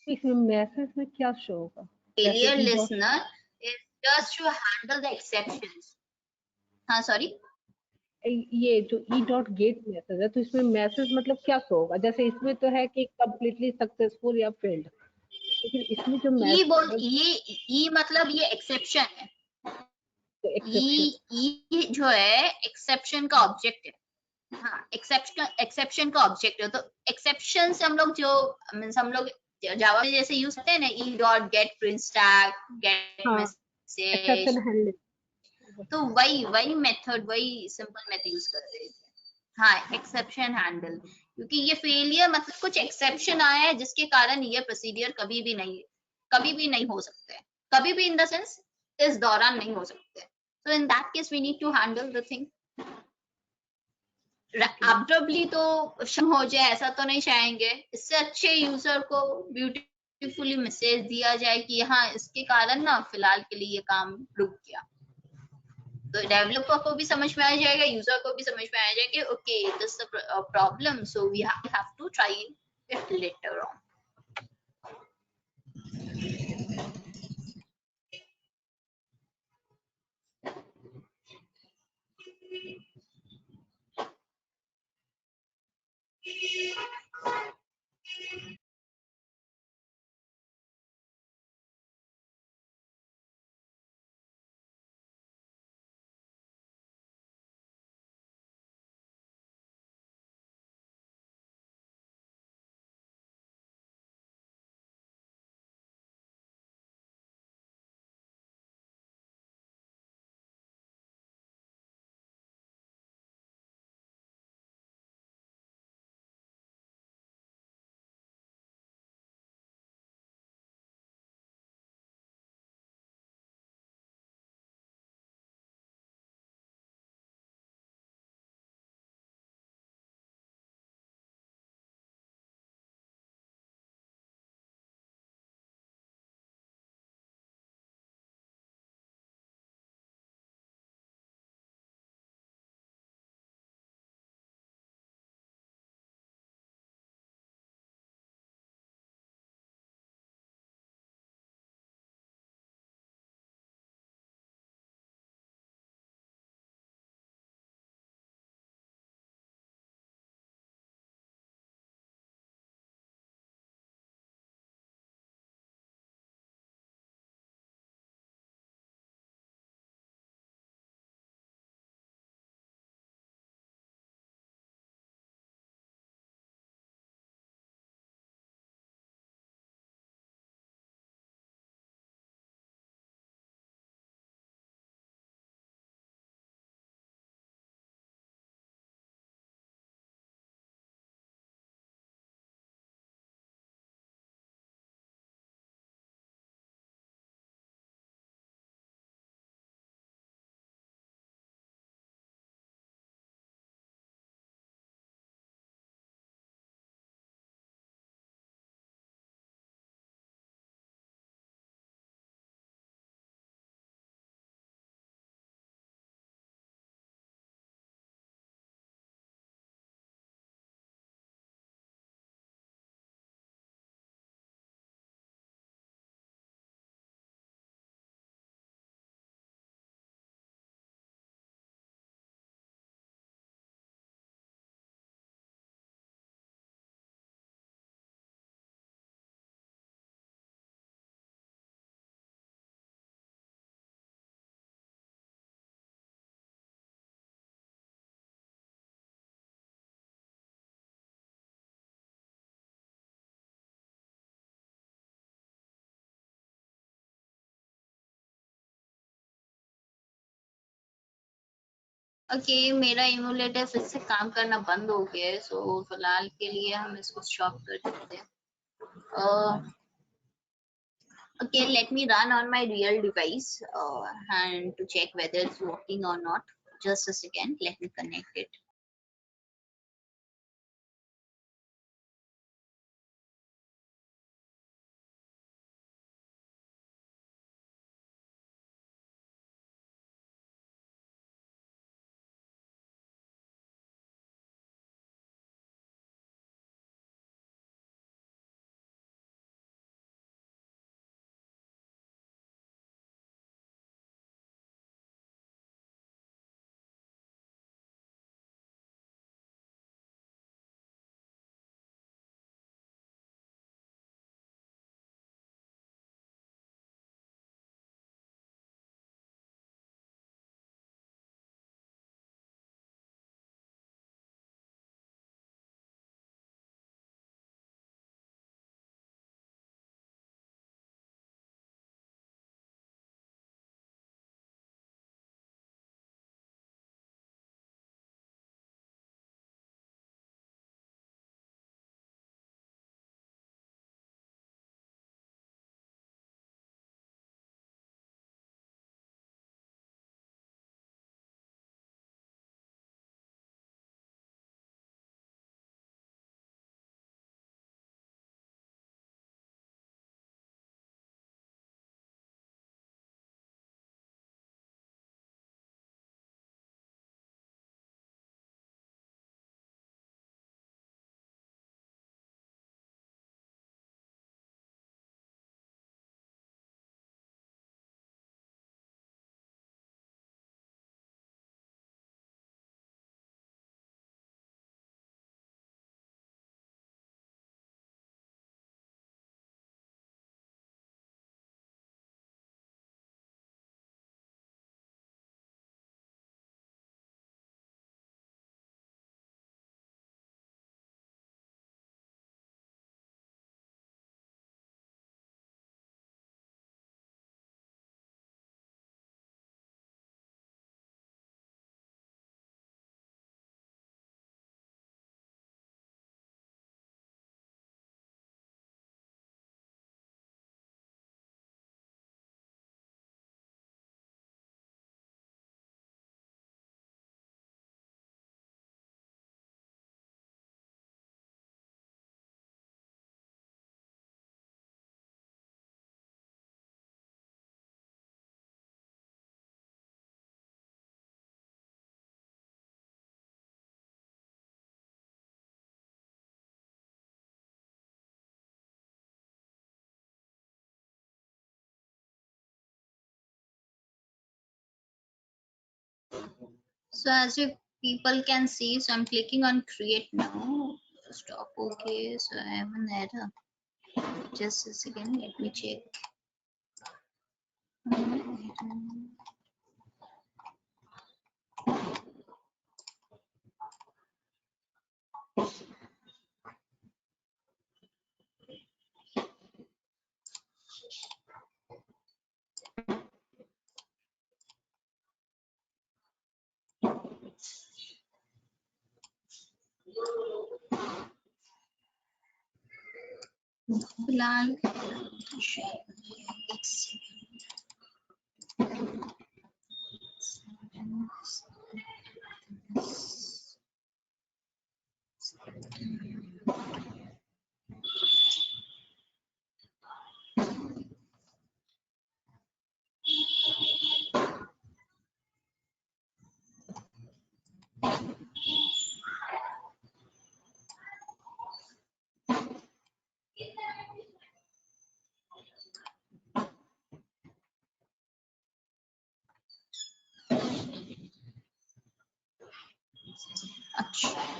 इसमें मैसेज में क्या शो होगा? Failure listener is just to handle the exceptions. हाँ सॉरी, ये जो ई डॉट गेट मैसेज है, तो इसमें मैसेज मतलब क्या शो होगा? जैसे इसमें तो है कि कंप्लीटली सक्सेसफुल या फेल्ड, लेकिन इसमें जो मैसेज ये मतलब ये एक्सेप्शन है। एक्सेप्शन ये जो है एक्सेप्शन का ऑब्जेक्ट है। हाँ, एक्सेप्शन का ऑब्जेक्ट है। तो एक्सेप्शन से हम लोग जो मींस हम लोग जावा में जैसे यूज करते हैं ना, E dot gate print stack gate message, exception handling, तो वही मेथड, वही सिंपल मेथड यूज कर रहे थे। हाँ, एक्सेप्शन हैंडल, क्योंकि ये फेलियर मतलब कुछ एक्सेप्शन आया है जिसके कारण ये प्रोसीडियर कभी भी नहीं हो सकते, कभी भी इन द सेंस इस दौरान नहीं हो सकते। So in that case we need to handle the thing. Abruptly तो क्षम हो जाए ऐसा तो नहीं चाहेंगे। इससे अच्छे यूजर को ब्यूटीफुली मैसेज दिया जाए कि हाँ इसके कारण ना फिलहाल के लिए ये काम रुक गया, तो डेवलपर को भी समझ में आ जाएगा, यूजर को भी समझ में आ जाएगा okay this is a problem, so we have to try it later on. Okay मेरा इमुलेटर फिर से काम करना बंद हो गया है, सो फिलहाल के लिए हम इसको स्टॉप कर देते हैं। Okay, let me run on my real device and to check whether it's working or not. Just a second, let me connect it. So as you people can see, so I'm clicking on create now. Stop. Okay, so I have an error. Just a second, let me check. फिलहाल अच्छा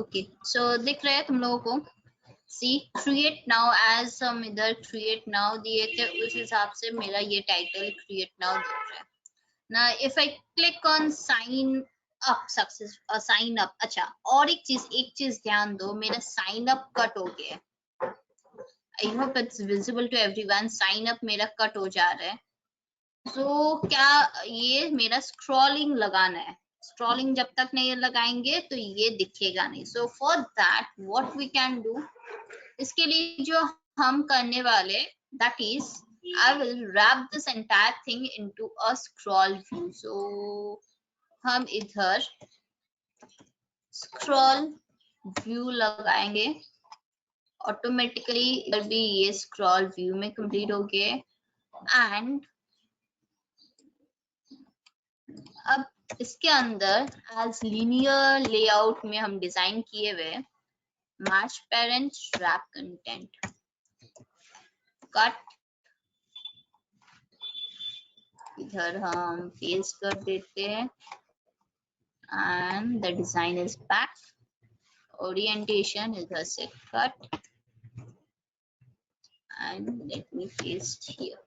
okay so दिख रहा है तुम लोगों को? सी create now, as हम इधर क्रिएट नाउ दिए थे उस हिसाब से मेरा ये टाइटल क्रिएट नाउ दिख रहा है ना। If I click on sign up success, sign up, अच्छा और एक चीज ध्यान दो, मेरा साइन अप कट हो गया है। I hope it's visible to everyone, sign up मेरा कट हो जा रहा है। तो क्या ये मेरा स्क्रॉलिंग लगाना है, स्क्रॉलिंग जब तक नहीं लगाएंगे तो ये दिखेगा नहीं। So for that what we can do, इसके लिए जो हम करने वाले, that is I will wrap this entire thing into a scroll view. So हम इधर scroll view लगाएंगे, ऑटोमेटिकली इधर भी ये scroll view में कंप्लीट हो गए। एंड अब इसके अंदर एज लीनियर लेआउट में हम डिजाइन किए हुए match parent wrap content cut, इधर हम पेस्ट कर देते हैं and the design is back. Orientation इधर से cut and let me paste here.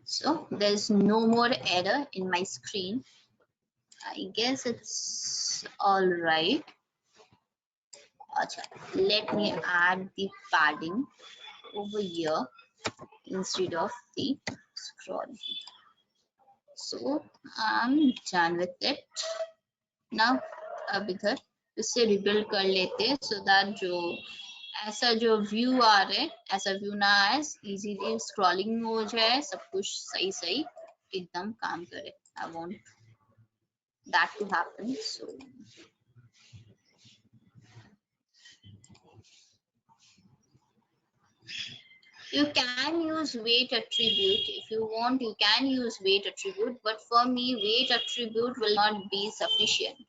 So there's no more error in my screen. I guess it's all right. Achha, let me add the padding over here instead of the scroll. So I'm done with it. Now अब इधर इससे rebuild कर लेते हैं so that जो ऐसा जो view आ रहा है ऐसा व्यू ना आए, इजीली स्क्रॉलिंग हो जाए, सब कुछ सही सही एकदम काम करे। I want that to happen. So you can use weight attribute if you want, you can use weight attribute, but for me weight attribute will not be sufficient.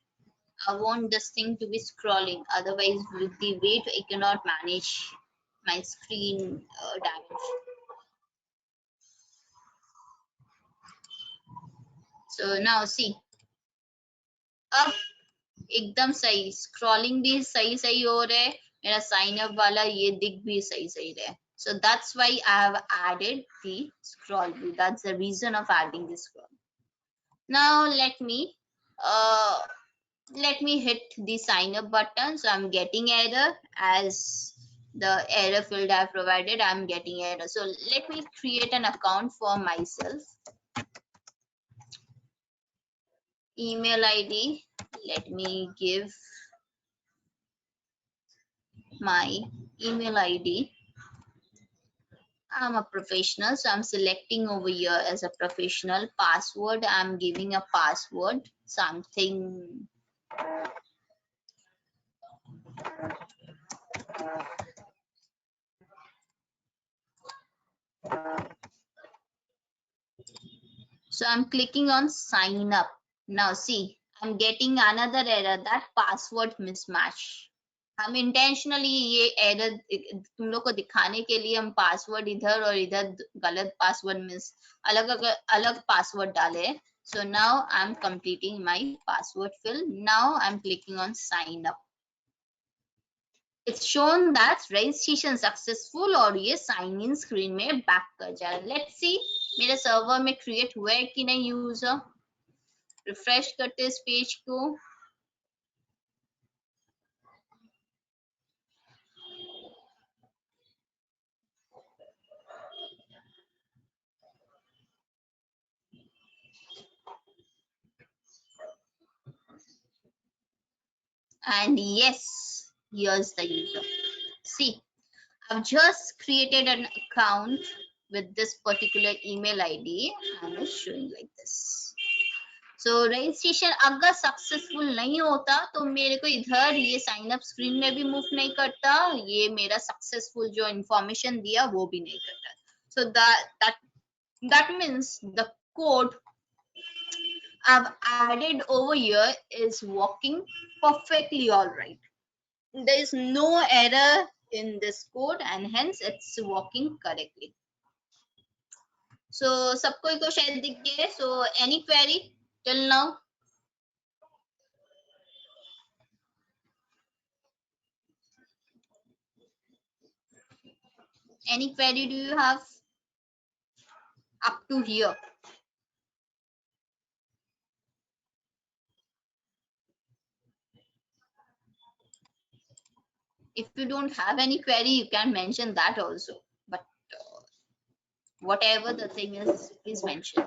I want this thing to be scrolling, otherwise with the weight I cannot manage my screen damage. So now see, अब एकदम सही scrolling भी सही सही हो रहा है, मेरा साइन अप वाला ये दिख भी सही सही रहा है। So that's why I have added the scroll view. That's the reason of adding the scroll. Now let me hit the sign up button. So I'm getting error as the error field I provided, I'm getting error. So let me create an account for myself. Email ID, let me give my email ID. I'm a professional, so I'm selecting over here as a professional. Password, I'm giving a password, something so I'm clicking on sign up. Now see, I'm getting another error, that password mismatch. हम intentionally ये error तुम लोग को दिखाने के लिए हम password इधर और इधर गलत पासवर्ड मिस अलग अलग पासवर्ड डाले। So now I am completing my password fill. Now I am clicking on sign up. It's shown that registration successful और ये साइन इन स्क्रीन में बैक कर जाए। लेट्स सी मेरे सर्वर में क्रिएट हुआ है कि नहीं यूजर। रिफ्रेश करते इस पेज को। And yes, here's the user. See, I've just created an account with this particular email ID and it's showing like this. So registration अगर successful नहीं होता तो मेरे को इधर ये sign up screen में भी move नहीं करता, ये मेरा successful जो information दिया वो भी नहीं करता। So that means the code I've added over here is working perfectly all right. There is no error in this code and hence it's working correctly. So सबको को शायद दिख गए। So any query till now? Any query do you have up to here? If you don't have any query, you can mention that also, but whatever the thing is, please mention.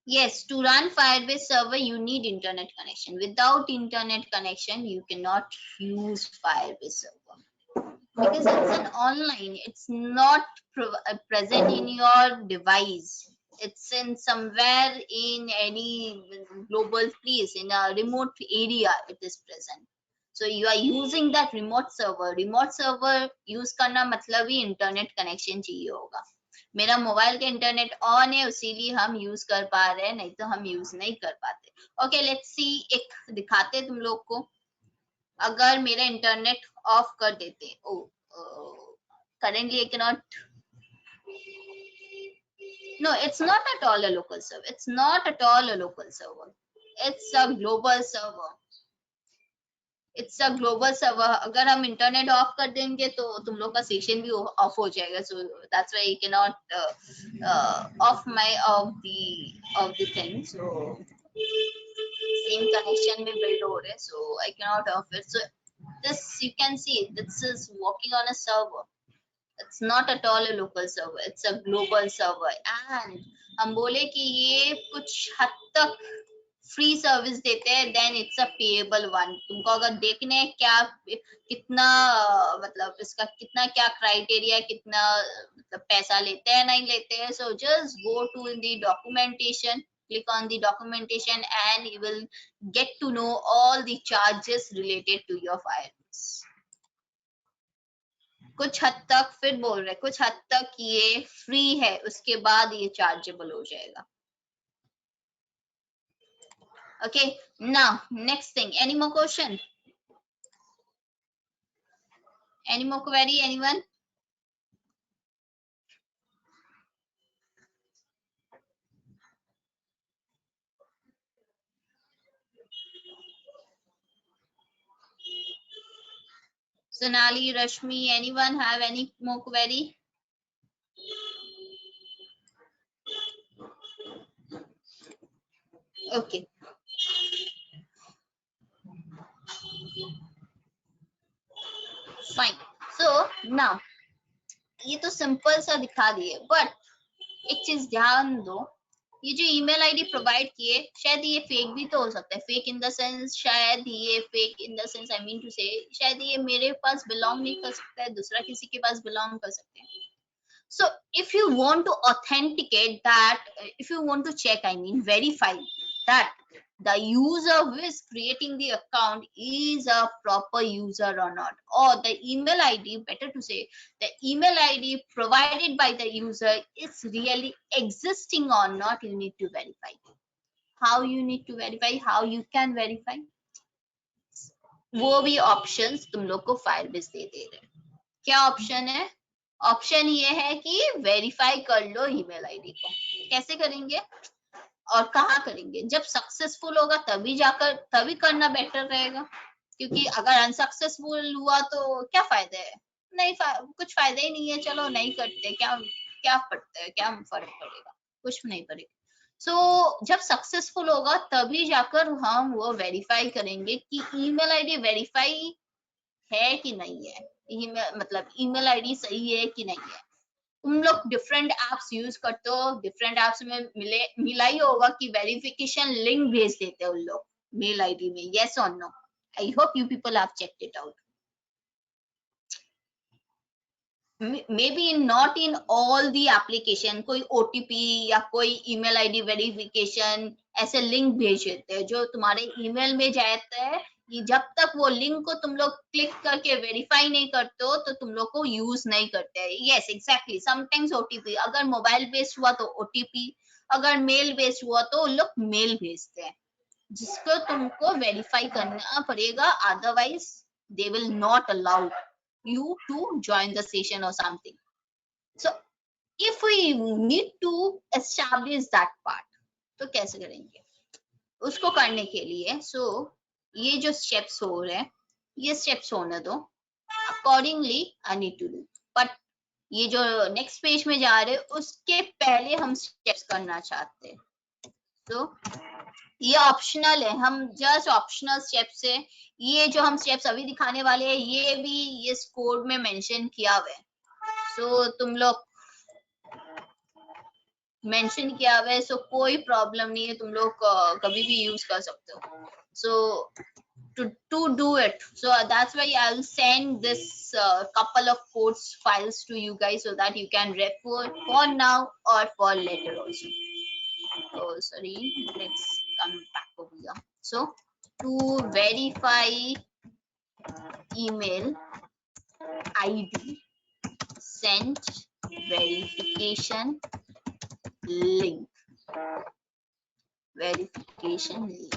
Yes, to run Firebase server, you need internet connection. Without internet connection, you cannot use Firebase server because it's an online. It's not present in your device. It's in somewhere in any global place, in a remote area it is present. So you are using that remote server. Remote server use करना मतलब ही internet connection चाहिए होगा. मेरा mobile का internet on है, इसीलिए हम use कर पा रहे हैं, नहीं तो हम यूज नहीं कर पाते. Okay, let's see. एक दिखाते तुम लोग को. अगर मेरा इंटरनेट ऑफ कर देते, ओ currently I cannot. No, it's not at all a local server. It's not at all a local server. It's a global server. It's a global server. अगर हम इंटरनेट ऑफ कर देंगे तो तुम लोग का सेशन भी ऑफ हो जाएगा. So that's why you can not off my off the thing. So same connection में बिल्ड हो रहे, so I can not off it. So this you can see this is working on a server. It's not at all a local server. It's a global server. And हम बोले कि ये कुछ हद तक फ्री सर्विस देते हैं, then it's a payable one. तुमको अगर देखने हैं क्या कितना मतलब इसका कितना क्या क्राइटेरिया, कितना मतलब पैसा लेते हैं नहीं लेते हैं. So just go to in the documentation, click on the documentation and you will get to know all the charges related to your Firebase. कुछ हद तक फिर बोल रहे, कुछ हद तक ये फ्री है, उसके बाद ये चार्जेबल हो जाएगा. Okay, now next thing. Any more question? Any more query? Anyone? Sonali, Rashmi, anyone have any more query? Okay. Fine. So now ये तो सिंपल सा दिखा दिए, बट एक चीज ध्यान दो. ये जो ईमेल आईडी प्रोवाइड किए, शायद ये फेक भी तो हो सकता है. फेक इन द सेंस, शायद ये fake in the sense I mean to say, शायद ये मेरे पास बिलोंग नहीं कर सकता है, दूसरा किसी के पास बिलोंग कर सकते हैं. So if you want to authenticate that, if you want to check, I mean verify that the user who is creating the account is a proper user or not, or the email ID, better to say, the email ID provided by the user is really existing or not, you need to verify. How you need to verify? How you can verify? वो भी options तुम लोग को Firebase दे दे रहे. क्या option है? Option ये है कि वेरीफाई कर लो ईमेल आईडी को. कैसे करेंगे और कहाँ करेंगे? जब सक्सेसफुल होगा तभी जाकर, तभी करना बेटर रहेगा. क्योंकि अगर अनसक्सेसफुल हुआ तो क्या फायदा है? नहीं, कुछ फायदा ही नहीं है. चलो नहीं करते, क्या क्या पड़ता है, क्या फर्क पड़ेगा? कुछ नहीं पड़ेगा. सो जब सक्सेसफुल होगा तभी जाकर हम वो वेरीफाई करेंगे कि ईमेल आईडी वेरीफाई है कि नहीं है, ईमेल मतलब ईमेल आईडी सही है कि नहीं है. तुम लोग डिफरेंट एप्स यूज करते हो, डिफरेंट एप्स में मिला ही होगा कि वेरिफिकेशन लिंक भेज देते हैं उन लोग मेल आईडी में. यस और no? I hope you people have checked it out. maybe not in all the application. कोई OTP या कोई email ID वेरिफिकेशन ऐसे लिंक भेज देते हैं जो तुम्हारे ईमेल में जाता है. कि जब तक वो लिंक को तुम लोग क्लिक करके वेरीफाई नहीं करते हो तो तुम लोग को यूज नहीं करते हैं. Yes exactly. समटाइम्स OTP, अगर मोबाइल बेस्ड हुआ तो OTP, अगर मेल बेस्ड हुआ तो लोग मेल भेजते हैं जिसको तुमको वेरीफाई करना पड़ेगा, otherwise they will not allow you to join the session or something. So if we need to establish that part, तो कैसे करेंगे? उसको करने के लिए ये जो स्टेप्स हो रहे हैं, ये स्टेप्स होने दो, accordingly I need to do. But ये जो नेक्स्ट पेज में जा रहे उसके पहले हम स्टेप्स करना चाहते हैं, तो ये ऑप्शनल है, हम जस्ट ऑप्शनल स्टेप्स है। ये जो हम स्टेप्स अभी दिखाने वाले हैं ये भी इस कोड में मेंशन किया हुआ है, तुम लोग मेंशन किया हुआ है, कोई प्रॉब्लम नहीं है, तुम लोग कभी भी यूज कर सकते हो। to do it, that's why I'll send this couple of codes files to you guys so that you can refer for now or for later also. Sorry, let's come back over here. So to verify email ID, send verification link. Verification link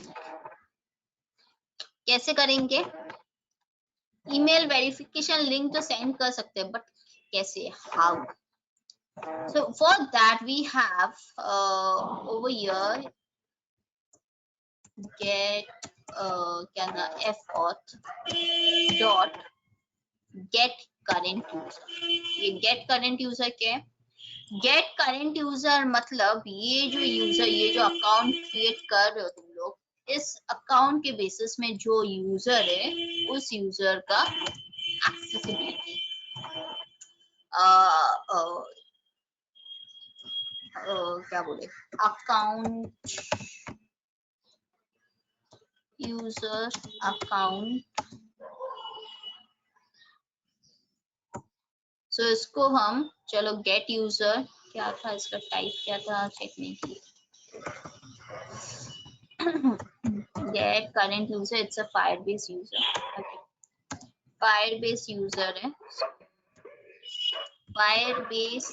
कैसे करेंगे? Email verification link तो send कर सकते हैं, but कैसे, how? So for that we have over here get auth dot get current user। ये get current user क्या है? get current user मतलब ये जो यूजर, ये जो अकाउंट क्रिएट कर रहे हो तुम लोग, इस अकाउंट के बेसिस में जो यूजर है उस यूजर का एक्सेसिबिलिटी, क्या बोले, अकाउंट यूजर अकाउंट। इसको हम चलो गेट यूजर, क्या था इसका टाइप, क्या था चेक नहीं किया। get current user, it's a Firebase user। okay, Firebase user है, Firebase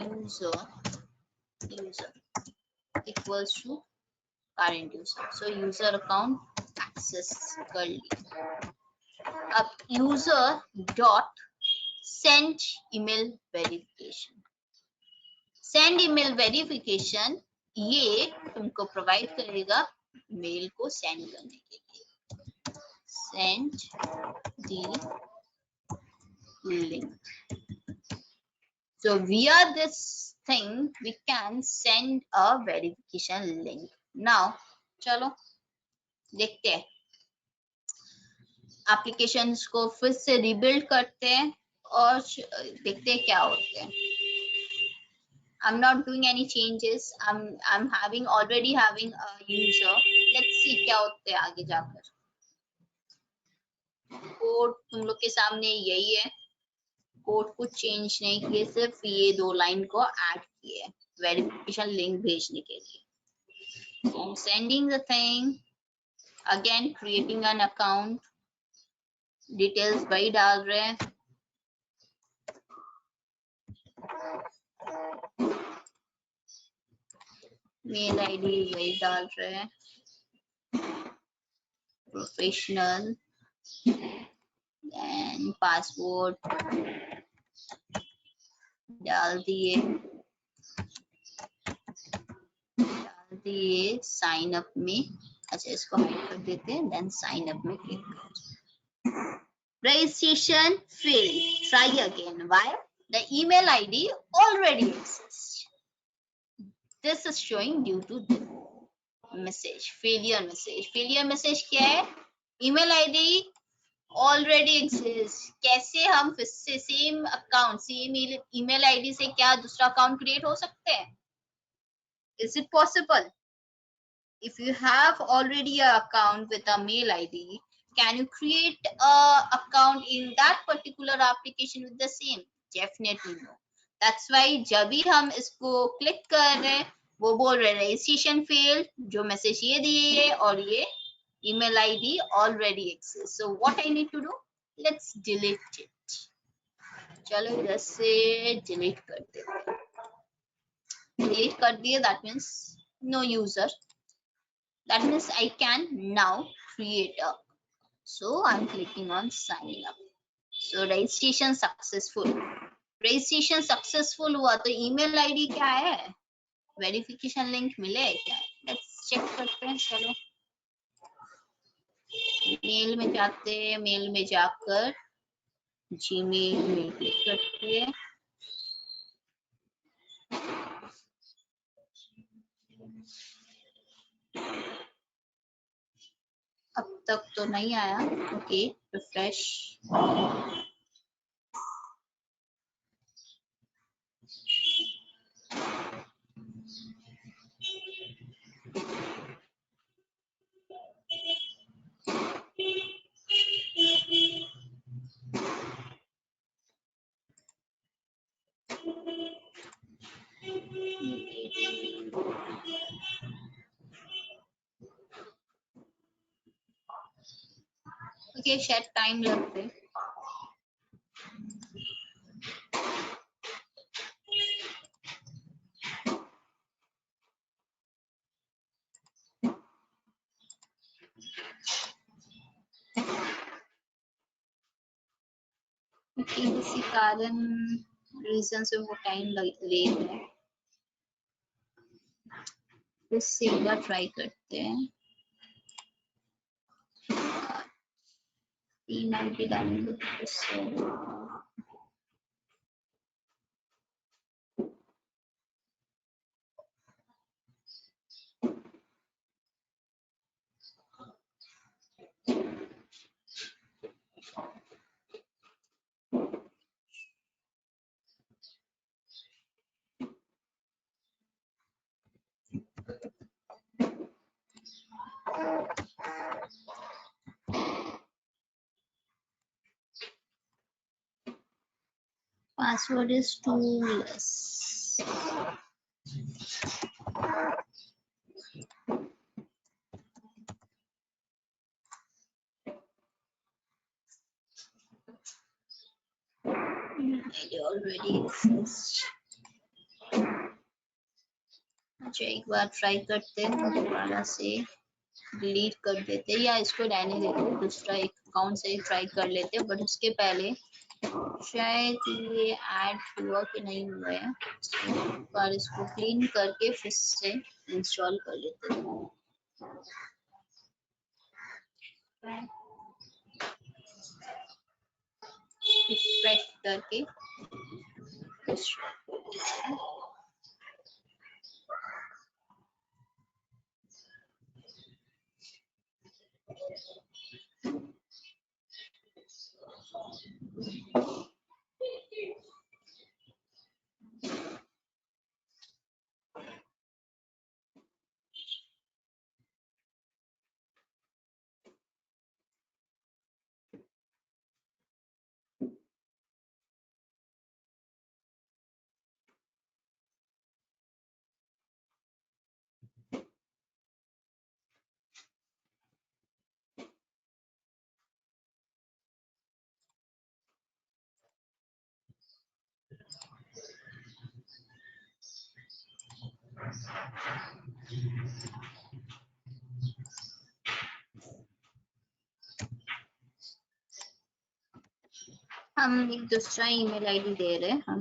user equals to current user, user account access कर ली। अब user dot send email verification, send email verification ये तुमको प्रोवाइड करेगा मेल को सेंड करने के लिए। Send the link, via this thing we can send a verification link। now चलो देखते हैं, एप्लीकेशंस को फिर से रिबिल्ड करते हैं और देखते हैं क्या होते हैं। I'm not doing any changes, I'm already having a user। let's see क्या होते हैं आगे जाकर। कोड तुम लोग के सामने यही है, कोड कुछ चेंज नहीं किए, सिर्फ ये 2 लाइन को ऐड किए वेरिफिकेशन लिंक भेजने के लिए। I'm sending the thing, again creating an account, details वही डाल रहे हैं। मेल आईडी वही डाल रहे हैं, प्रोफेशनल एंड पासवर्ड डाल दिए, साइन अप में, अच्छा इसको हाइड कर देते हैं, देन साइन अप में क्लिक कर। registration failed, try again। why? the email ID already exists, this is showing due to the message, failure message। failure message क्या है? email ID already exists। कैसे हम फिर से same account, same email ID से क्या दूसरा अकाउंट क्रिएट हो सकते हैं? is it possible? if you have already an account with a mail ID, can you create a account in that particular application with the same? definitely no। that's why जब भी हम इसको click कर रहे हैं वो बोल रहे रजिस्ट्रेशन फेल, जो मैसेज ये दिए और ये email ID already exists। so what I need to do, let's delete it। चलो इधर से डिलीट कर देते हैं, डिलीट कर दिए, that means no user, that means I can now create a, so I'm clicking on sign up। So registration successful. Registration successful हुआ तो ईमेल आईडी क्या है, वेरिफिकेशन लिंक मिले क्या, लेट्स चेक करते हैं। चलो मेल में जाते हैं, मेल में जाकर जीमेल में क्लिक करते हैं। अब तक तो नहीं आया। Okay refresh. ओके शायद टाइम लगते है। किसी कारण रीजन से वो टाइम ले रहा है। फिर से एक बार ट्राई करते हैं। 3 आईडी डालेंगे तो फिर से password is too less. It already exists. अच्छा एक बार ट्राई करते हैं, दोबारा से डिलीट कर देते हैं या इसको रहने देते हैं, दूसरा एक अकाउंट से ट्राई कर लेते हैं। बट उसके पहले शायद ये ऐड हुआ कि नहीं हुआ है, एक बार इसको क्लीन करके फिर से इंस्टॉल कर लेते हैं। रिफ्रेश करके हम एक दूसरा ईमेल आईडी दे रहे हैं। हम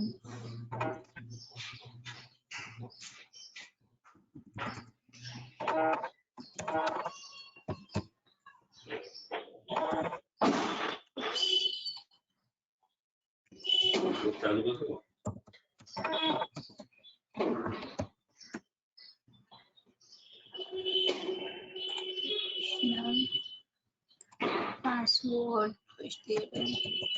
पासवर्ड कुछ दे रहे हैं।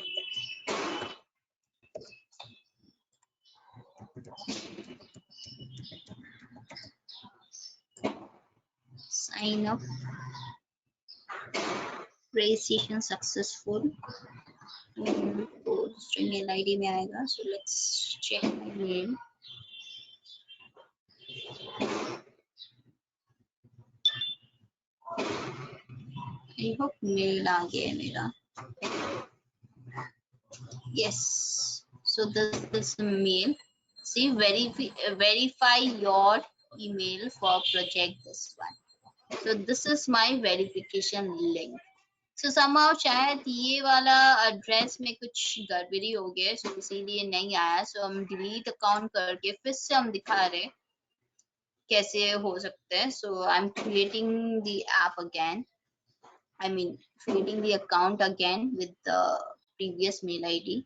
Sign up. Registration successful. String mail ID में आएगा। So let's check my mail. I hope mail आ गया है मेरा। Yes. So this is mail. See, verify your email for project this one. So this is my verification link. So somehow शायद ये वाला address में कुछ गड़बड़ी हो गया, सो इसीलिए नहीं आया। सो हम डिलीट अकाउंट करके फिर से हम दिखा रहे कैसे हो सकता है। So I am creating the app again, I mean creating the account again with the previous mail ID.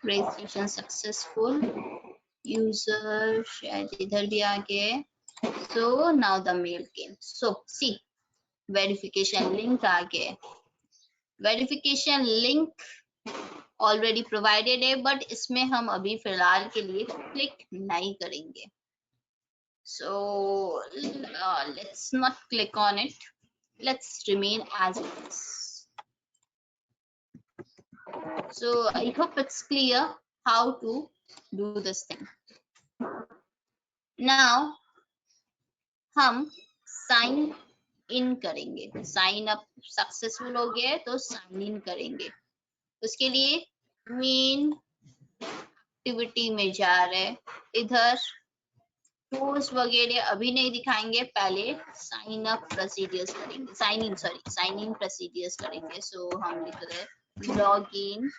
Registration successful, user शायद इधर भी आ गए। So now the mail came. So see, verification link आ गए। Verification link already provided है, but इसमें हम अभी फिलहाल के लिए क्लिक नहीं करेंगे। So let's not click on it. Let's remain as it is. So I hope it's clear how to do this thing. Now हम sign in करेंगे। Sign up successful हो गया तो sign in करेंगे। उसके लिए main activity में जा रहे, इधर tools वगैरह अभी नहीं दिखाएंगे, पहले sign up procedures करेंगे, sign in procedures करेंगे। So हम लिख रहे login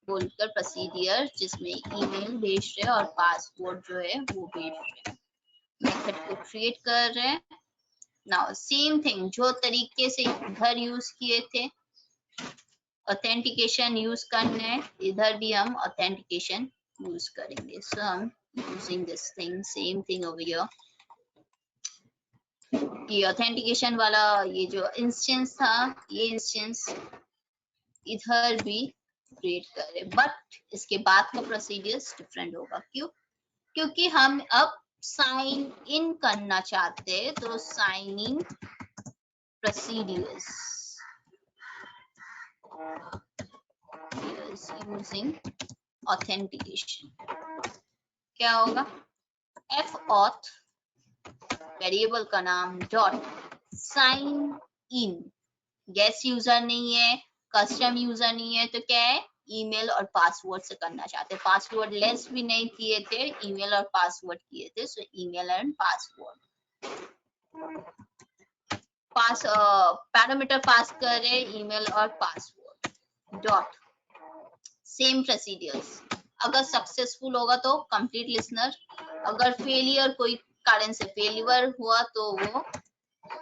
बोलकर प्रोसीडियर, जिसमें ईमेल भेज रहे और पासवर्ड जो है वो भेज रहे। मेथड को क्रिएट कर रहे हैं। नाउ सेम थिंग जो तरीके से इधर यूज किए थे, ऑथेंटिकेशन यूज करना है, इधर भी हम ऑथेंटिकेशन यूज करेंगे। सो हम using this thing, same thing over here. ये ऑथेंटिकेशन वाला ये जो इंस्टेंस था, ये इंस्टेंस इधर भी क्रिएट कर रहे, बट इसके बाद का प्रोसीडियर्स डिफरेंट होगा। क्यों? क्योंकि हम अब साइन इन करना चाहते हैं, तो sign in procedures using authentication क्या होगा? एफ ऑथ वेरिएबल का नाम dot sign in, guest user नहीं है, कस्टम यूजर नहीं है, तो क्या है? ईमेल और पासवर्ड से करना चाहते हैं। पासवर्ड लेस भी नहीं किए थे, ईमेल और पासवर्ड किए थे। सो email and password parameter pass कर रहे, ईमेल और पासवर्ड डॉट सेम प्रोसीडियर्स। अगर सक्सेसफुल होगा तो कंप्लीट लिसनर, अगर फेलियर कोई कारण से फेलियर हुआ तो वो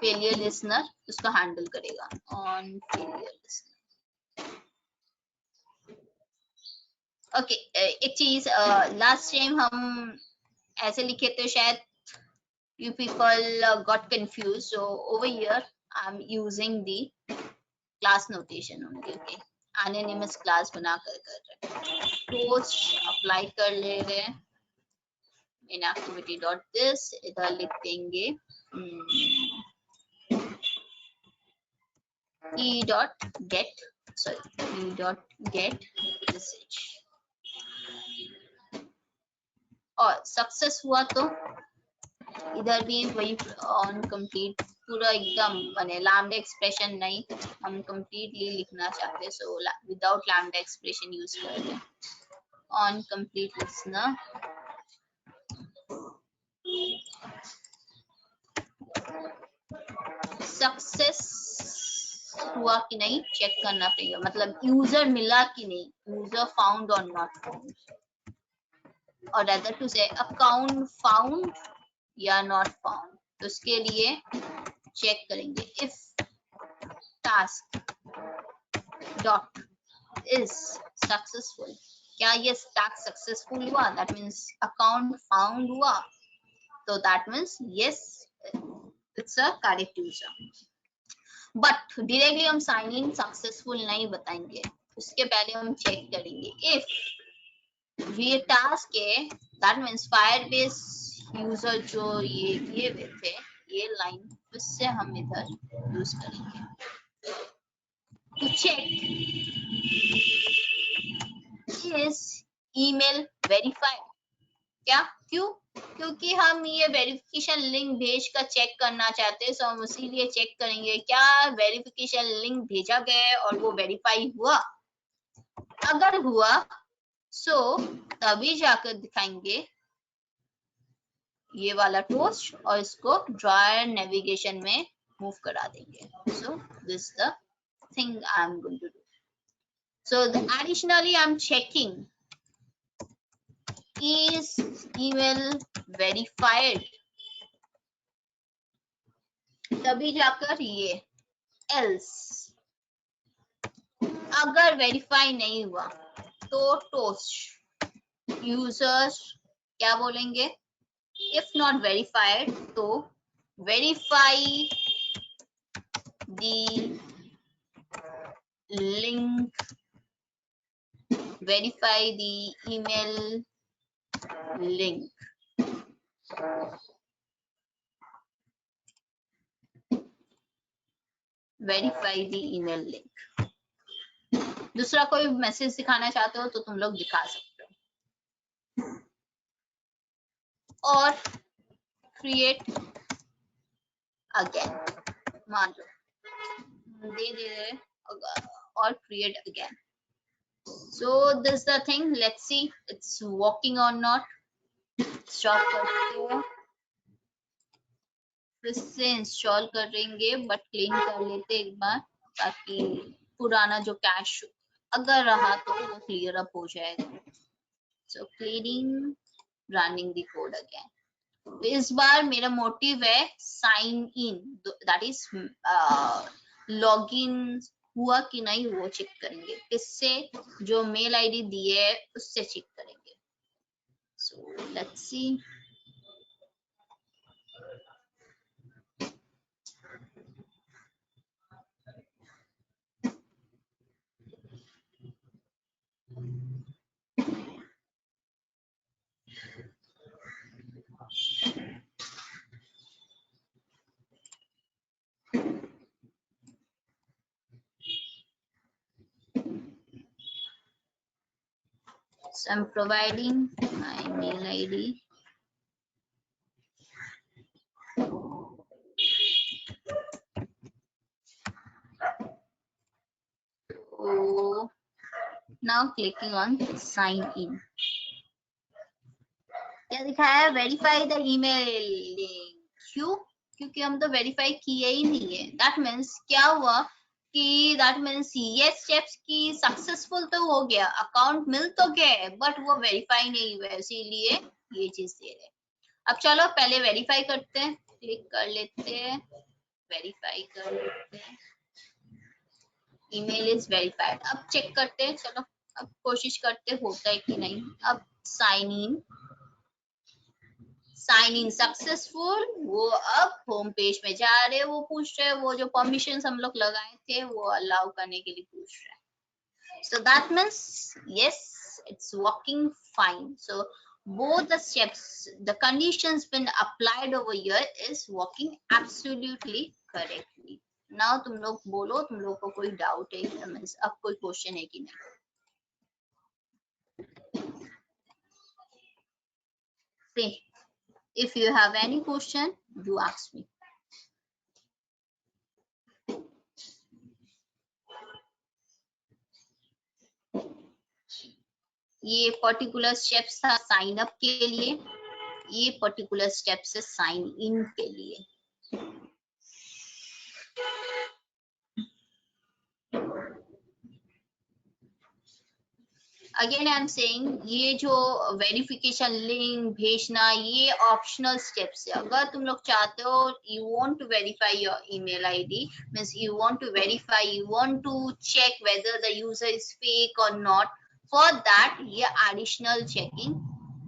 फेलियर लिसनर उसको हैंडल करेगा ऑन फेलियर लिसनर। ओके, एक चीज लास्ट टाइम हम ऐसे लिखे थे, शायद you people got confused, so over here I'm using the class notation only. Okay, anonymous class बना कर रहे, post apply कर ले रहे, in activity dot this इधर लिख देंगे e dot get message, और सक्सेस हुआ तो इधर भी वही ऑन कंप्लीट, पूरा एकदम बने लैम्डा एक्सप्रेशन नहीं, हम कंप्लीटली लिखना चाहते हैं। So without lambda expression use कर रहे हैं ऑन कंप्लीट लिसनर। सक्सेस हुआ कि नहीं चेक करना पड़ेगा, मतलब यूजर मिला कि नहीं, यूजर फाउंड और नॉट फाउंड, और अदर टू से अकाउंट फाउंड या नॉट फाउंड। तो उसके लिए चेक करेंगे if task dot is successful, क्या ये टास्क सक्सेसफुल हुआ, दैट मीन्स अकाउंट फाउंड हुआ, तो that means yes it's a correct user. But directly हम साइन इन सक्सेसफुल नहीं बताएंगे, उसके पहले हम चेक करेंगे इफ ये टास्क है, दैट मीन्स फायरबेस यूजर जो ये किए हुए थे, ये लाइन फिर से हम इधर यूज करेंगे to check is email verified. क्या? क्यों? क्योंकि हम ये वेरिफिकेशन लिंक भेज कर चेक करना चाहते हैं, सो हम इसीलिए चेक करेंगे क्या वेरिफिकेशन लिंक भेजा गया है और वो वेरीफाई हुआ। अगर हुआ सो तभी जाकर दिखाएंगे ये वाला टोस्ट और इसको ड्रायर नेविगेशन में मूव करा देंगे। So this the thing I am going to do. So additionally I'm checking is email verified, तभी जाकर ये else अगर वेरीफाई नहीं हुआ तो टोस्ट यूजर्स क्या बोलेंगे? इफ नॉट वेरीफाइड तो verify the link, verify the email link. Verify the email link. दूसरा कोई मैसेज दिखाना चाहते हो तो तुम लोग दिखा सकते हो। और क्रिएट अगेन, मान लो दे दे और create again. So this is the thing, let's see it's working or not. Stop करके फिर से इंस्टॉल करेंगे, बट क्लीन कर लेते एक बार ताकि पुराना जो कैश अगर रहा तो वो क्लियर अप हो जाएगा। So cleaning, running the code again. इस बार मेरा मोटिव है sign in, that is login हुआ कि नहीं वो चेक करेंगे। किससे? जो मेल आईडी दिए है उससे चेक करेंगे। So let's see. So I'm providing my mail ID. So now clicking on sign in. क्या दिखाया है? Verify the email link. क्यों? क्योंकि हम तो वेरीफाई किए ही नहीं है। दैट मीन्स क्या हुआ कि दैट मीन्स ये स्टेप्स की सक्सेसफुल तो हो गया, अकाउंट मिल तो गया, बट वो वेरीफाई नहीं हुआ, इसीलिए ये चीज दे रहे। अब चलो पहले वेरीफाई करते हैं, क्लिक कर लेते हैं, वेरीफाई कर लेते हैं। Email is verified. अब चेक करते हैं, चलो अब कोशिश करते होता है कि नहीं। अब साइन इन सक्सेसफुल। वो अब होम पेज में जा रहे, वो पूछ रहे वो जो परमिशंस हम लोग लगाए थे वो अलाउ करने के लिए पूछ रहे हैं। So that means yes it's working fine. So both the steps, the conditions been applied over here is working absolutely correctly. Now तुम लोग बोलो, तुम लोग को कोई डाउट है? मीन्स अब कोई क्वेश्चन है कि नहीं? See, if you have any question, you ask me. ये पर्टिकुलर स्टेप्स था साइन अप के लिए, ये पर्टिकुलर स्टेप्स है साइन इन के लिए। अगेन आई एम सेइंग ये जो वेरिफिकेशन लिंक भेजना ये ऑप्शनल स्टेप्स है। अगर तुम लोग चाहते हो you want to verify your email ID, means you want to verify, you want to check whether the user is fake और नॉट, फॉर दैट ये एडिशनल चेकिंग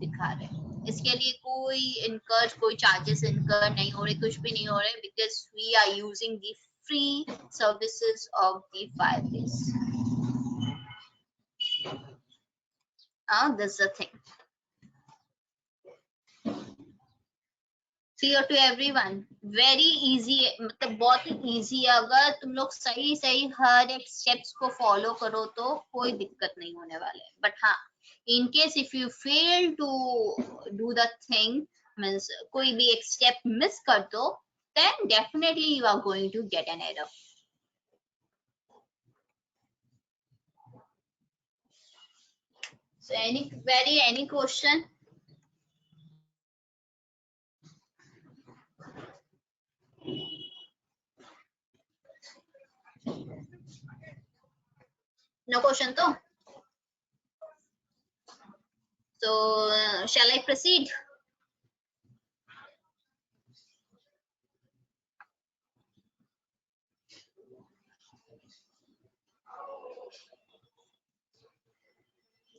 दिखा रहे हैं। इसके लिए कोई चार्जेस इनकर नहीं हो रहे, कुछ भी नहीं हो रहे, because we are using the free services of the Firebase. That's the thing. Clear to everyone? Very easy, मतलब बहुत ही इजी है। अगर तुम लोग सही सही हर एक स्टेप्स को फॉलो करो तो कोई दिक्कत नहीं होने वाला है। बट हाँ, in case if you fail to do the thing, means कोई भी एक स्टेप मिस कर दो, then definitely you are going to get an error. So any query, any question? No question though. So shall I proceed?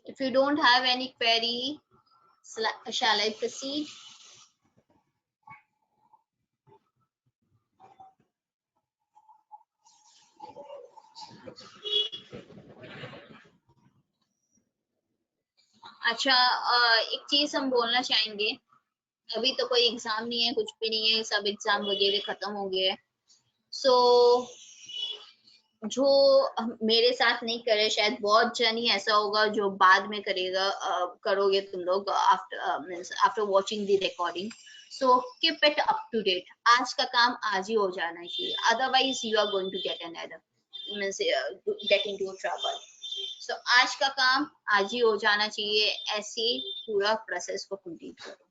If you don't have any query, shall I proceed? अच्छा, एक चीज हम बोलना चाहेंगे, अभी तो कोई एग्जाम नहीं है, कुछ भी नहीं है, सब एग्जाम वगैरह खत्म हो गए हैं। सो जो मेरे साथ नहीं करे, शायद बहुत जन ही ऐसा होगा जो बाद में करेगा, करोगे तुम लोग after watching the recording. So keep it up to date. आज का काम आज ही हो जाना चाहिए, otherwise you are going to get an error, means get into trouble. So आज का काम आज ही हो जाना चाहिए, ऐसे पूरा प्रोसेस को कंप्लीट करो।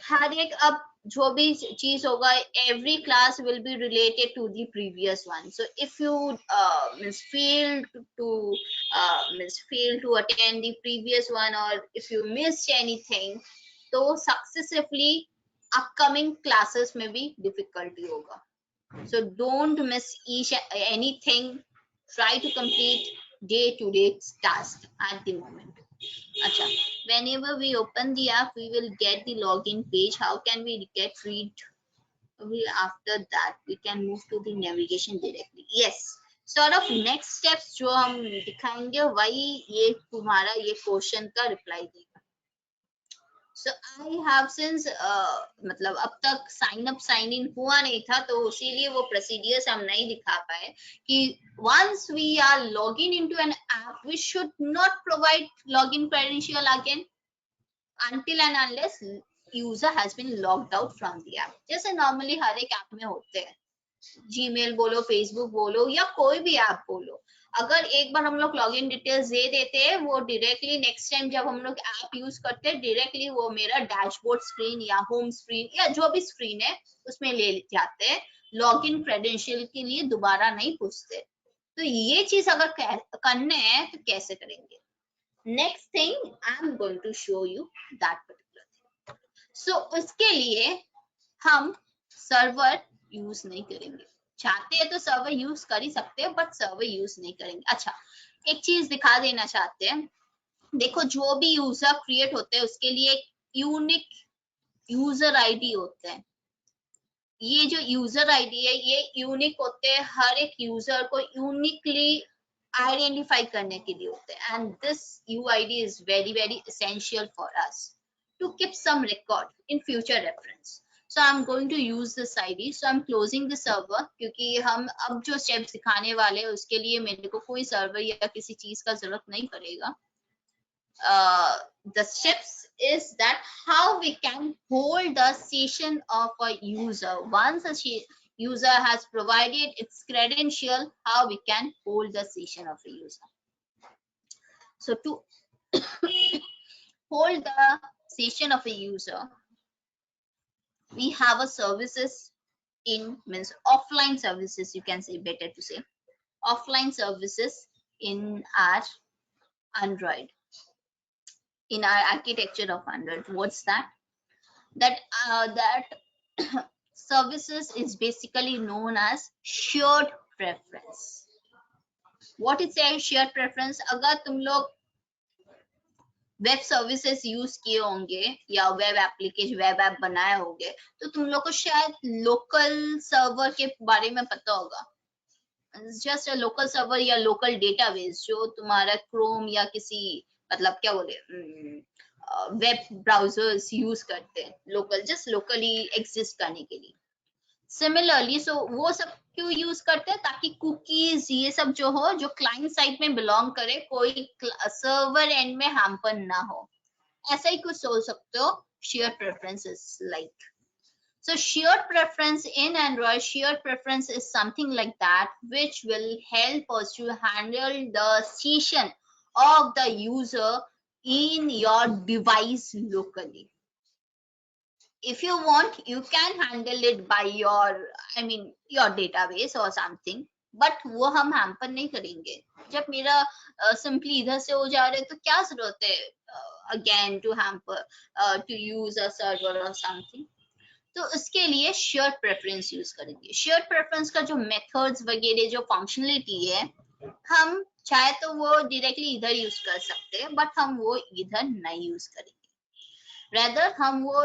हर एक अब जो भी चीज होगा, every class will be related to the previous one. So if you fail to attend the previous one, or if you missed anything, तो successively upcoming classes में भी difficulty होगा. So don't miss anything. Try to complete day-to-day task at the moment. Acha, whenever we open the app, we will get the login page. How can we get read? After that, we can move to the navigation directly. Yes, sort of next steps जो हम दिखाएंगे वही ये तुम्हारा ये question का reply देगा। So I have since मतलब अब तक साइन अप साइन इन हुआ नहीं था, तो इसीलिए वो प्रोसीडियर्स हम नहीं दिखा पाए कि once we are logging into an app, we should not provide login credential again until and unless user has been logged out from the app. जैसे नॉर्मली हर एक ऐप में होते हैं, जीमेल बोलो, फेसबुक बोलो, या कोई भी ऐप बोलो, अगर एक बार हम लोग लॉगिन डिटेल्स दे देते हैं, वो डायरेक्टली नेक्स्ट टाइम जब हम लोग ऐप यूज करते हैं, डायरेक्टली वो मेरा डैशबोर्ड स्क्रीन या होम स्क्रीन या जो भी स्क्रीन है उसमें ले जाते हैं, लॉगिन क्रेडेंशियल के लिए दोबारा नहीं पूछते। तो ये चीज अगर करने हैं तो कैसे करेंगे? Next thing I am going to show you that particular thing. So उसके लिए हम सर्वर यूज नहीं करेंगे। चाहते हैं तो सर्वर यूज कर ही सकते हैं, बट सर्वर यूज नहीं करेंगे। अच्छा, एक चीज दिखा देना चाहते हैं, देखो जो भी यूजर क्रिएट होते हैं उसके लिए एक यूनिक यूजर आईडी होते हैं। ये जो यूजर आईडी है ये यूनिक होते हैं, हर एक यूजर को यूनिकली आइडेंटिफाई करने के लिए होते हैं, and this UID is very very essential for us to keep some record in future reference. So I'm going to use this ID. So I'm closing the server क्योंकि हम अब जो steps दिखाने वाले हैं उसके लिए मेरे को कोई सर्वर या किसी चीज का जरूरत नहीं पड़ेगा। The steps is that how we can hold the session of a user. Once a user has provided its credential, how we can hold the session of a user. So to hold the session of a user, we have a services in, means offline services, you can say, better to say offline services in our Android, in our architecture of Android. What's that? That services is basically known as shared preference. What is a shared preference? अगर तुम लोग web services use किए होंगे या web application web app बनाए होंगे, तो तुम लोग को शायद लोकल सर्वर के बारे में पता होगा। जस्ट अ लोकल सर्वर या लोकल डेटाबेस जो तुम्हारा क्रोम या किसी, मतलब क्या बोले, वेब ब्राउजर्स यूज करते हैं लोकल, जस्ट लोकली एग्जिस्ट करने के लिए। सिमिलरली वो सब क्यों यूज करते हैं, ताकि कुकीज ये सब जो हो, जो क्लाइंट साइड में बिलोंग करे, कोई सर्वर एंड में हैम्पर ना हो। ऐसा ही कुछ सोच सकते हो share preferences like. So shared preference in Android, shared preference is something like that which will help us to handle the session of the user in your device locally. If you want, you can handle it by your database or something, but वो हम hamper नहीं करेंगे। जब मेरा simply इधर से हो जा रहा है तो क्या जरूरत है again to hamper to use a server or something। तो उसके लिए शेयर्ड प्रेफरेंस यूज करेंगे। शेयर्ड प्रेफरेंस का जो मेथड्स वगैरह जो फंक्शनलिटी है, हम चाहे तो वो डायरेक्टली इधर यूज कर सकते हैं, बट हम वो इधर नहीं यूज करेंगे। रेदर हम वो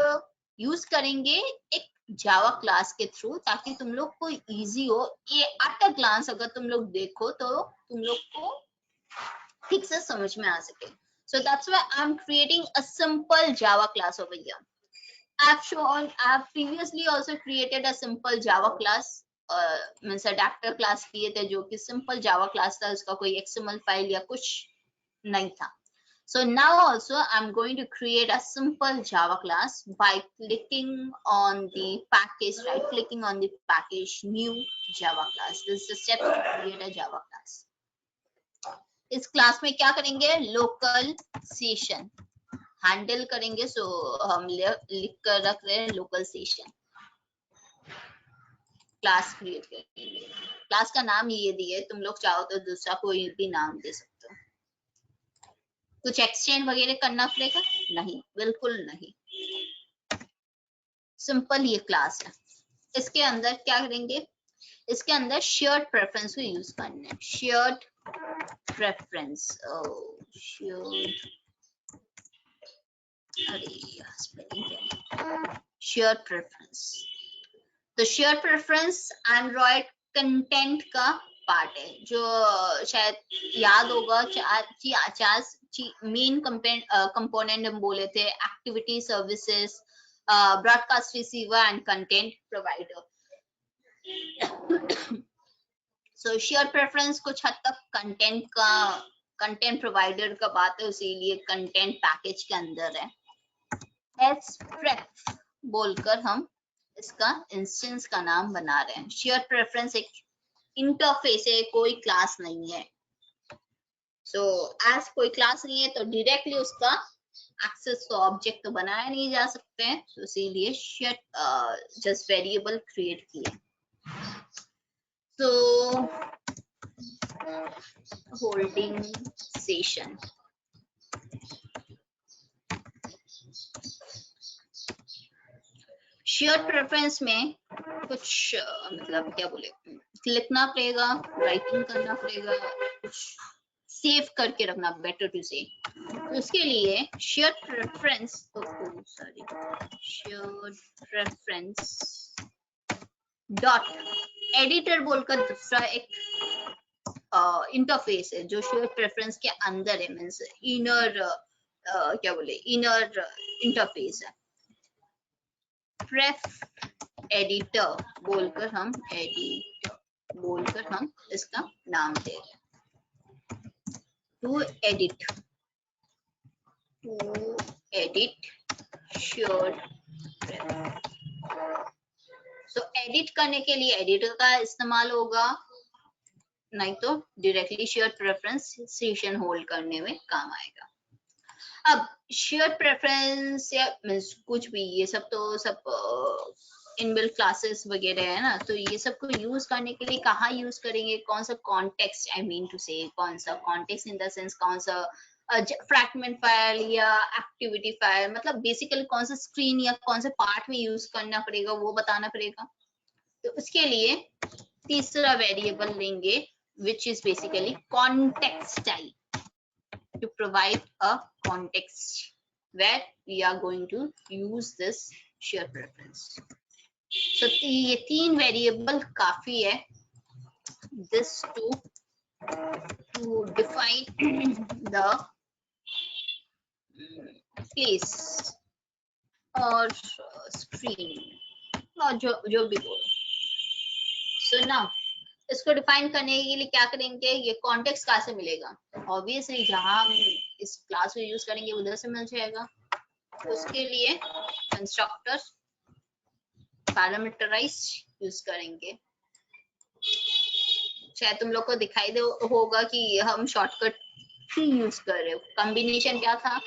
यूज करेंगे एक जावा क्लास के थ्रू, ताकि तुम लोग को इजी हो। ये एट अ ग्लांस अगर तुम लोग देखो तो तुम लोग को ठीक से समझ में आ सके। सो that's why I am creating a simple Java class over here. I've previously also created a simple Java class, means adapter class किए थे, जो कि simple Java class था, उसका कोई XML फाइल या कुछ नहीं था। So now also I'm going to create a simple Java class by clicking on the package, right clicking on the package, new Java class. This is the step to create a Java class. इस class में क्या करेंगे, local session handle करेंगे। सो हम लिख कर रख रहे हैं लोकल सेशन। क्लास क्रिएट करेंगे। क्लास का नाम ये दिए, तुम लोग चाहो तो दूसरा कोई भी नाम दे सकते हो। कुछ एक्सचेंज वगैरह करना पड़ेगा? नहीं, बिल्कुल नहीं, सिंपल ये क्लास है। इसके अंदर क्या करेंगे, इसके अंदर शेयर्ड प्रेफरेंस को यूज करना है। Shared preference, shared, share preference. तो शेयर प्रेफरेंस एंड्रॉइड कंटेंट का पार्ट है, जो शायद याद होगा। चार मेन कंपोनेंट हम बोले थे, activity, services, broadcast receiver and content provider. So share preference कुछ हद तक कंटेंट प्रोवाइडर का बात है, इसीलिए कंटेंट पैकेज के अंदर है। href बोलकर हम इसका इंस्टेंस का नाम बना रहे हैं। शेयर प्रेफरेंस एक इंटरफेस है, कोई क्लास नहीं है। सो एज कोई क्लास नहीं है तो डायरेक्टली उसका एक्सेस तो ऑब्जेक्ट तो बनाया नहीं जा सकते हैं, तो इसीलिए शेयर जस्ट वेरिएबल क्रिएट किए। तो होल्डिंग सेशन, शेयर प्रेफरेंस में कुछ मतलब क्या बोले, लिखना पड़ेगा, राइटिंग करना पड़ेगा, कुछ सेव करके रखना, बेटर टू से। तो उसके लिए share preference, sorry, share preference dot editor बोलकर दूसरा एक इंटरफेस है जो शेयर प्रेफरेंस के अंदर है, मींस इनर क्या बोले, इनर इंटरफेस है। प्रेफ एडिटर बोलकर हम इसका नाम दे रहे हैं। To edit share. So edit करने के लिए एडिटर का इस्तेमाल होगा, नहीं तो directly share preference session hold करने में काम आएगा। अब शेयर प्रेफरेंस या मींस कुछ भी, ये सब तो सब इनबिल्ट क्लासेस वगैरह है ना, तो ये सब को यूज करने के लिए कहाँ यूज करेंगे, कौन सा कॉन्टेक्स्ट, आई मीन टू से कौन सा कॉन्टेक्स्ट इन द सेंस, कौन सा फ्रैगमेंट फाइल या एक्टिविटी फाइल, मतलब बेसिकली कौन सा स्क्रीन या कौन से पार्ट में यूज करना पड़ेगा वो बताना पड़ेगा। तो उसके लिए तीसरा वेरिएबल लेंगे which is basically context type, to provide a context where we are going to use this share preference. So ये तीन वेरिएबल काफी है this to define the place और स्क्रीन और जो भी बोलो। सो नाउ इसको डिफाइन करने के लिए क्या करेंगे, ये कॉन्टेक्स्ट कहाँ से मिलेगा, ऑब्वियसली जहां हम इस क्लास को यूज करेंगे उधर से मिल जाएगा। उसके लिए कंस्ट्रक्टर पैरामीटराइज्ड यूज करेंगे। शायद तुम लोग को दिखाई दे होगा कि हम शॉर्टकट ही यूज कर रहे हो। कॉम्बिनेशन क्या था,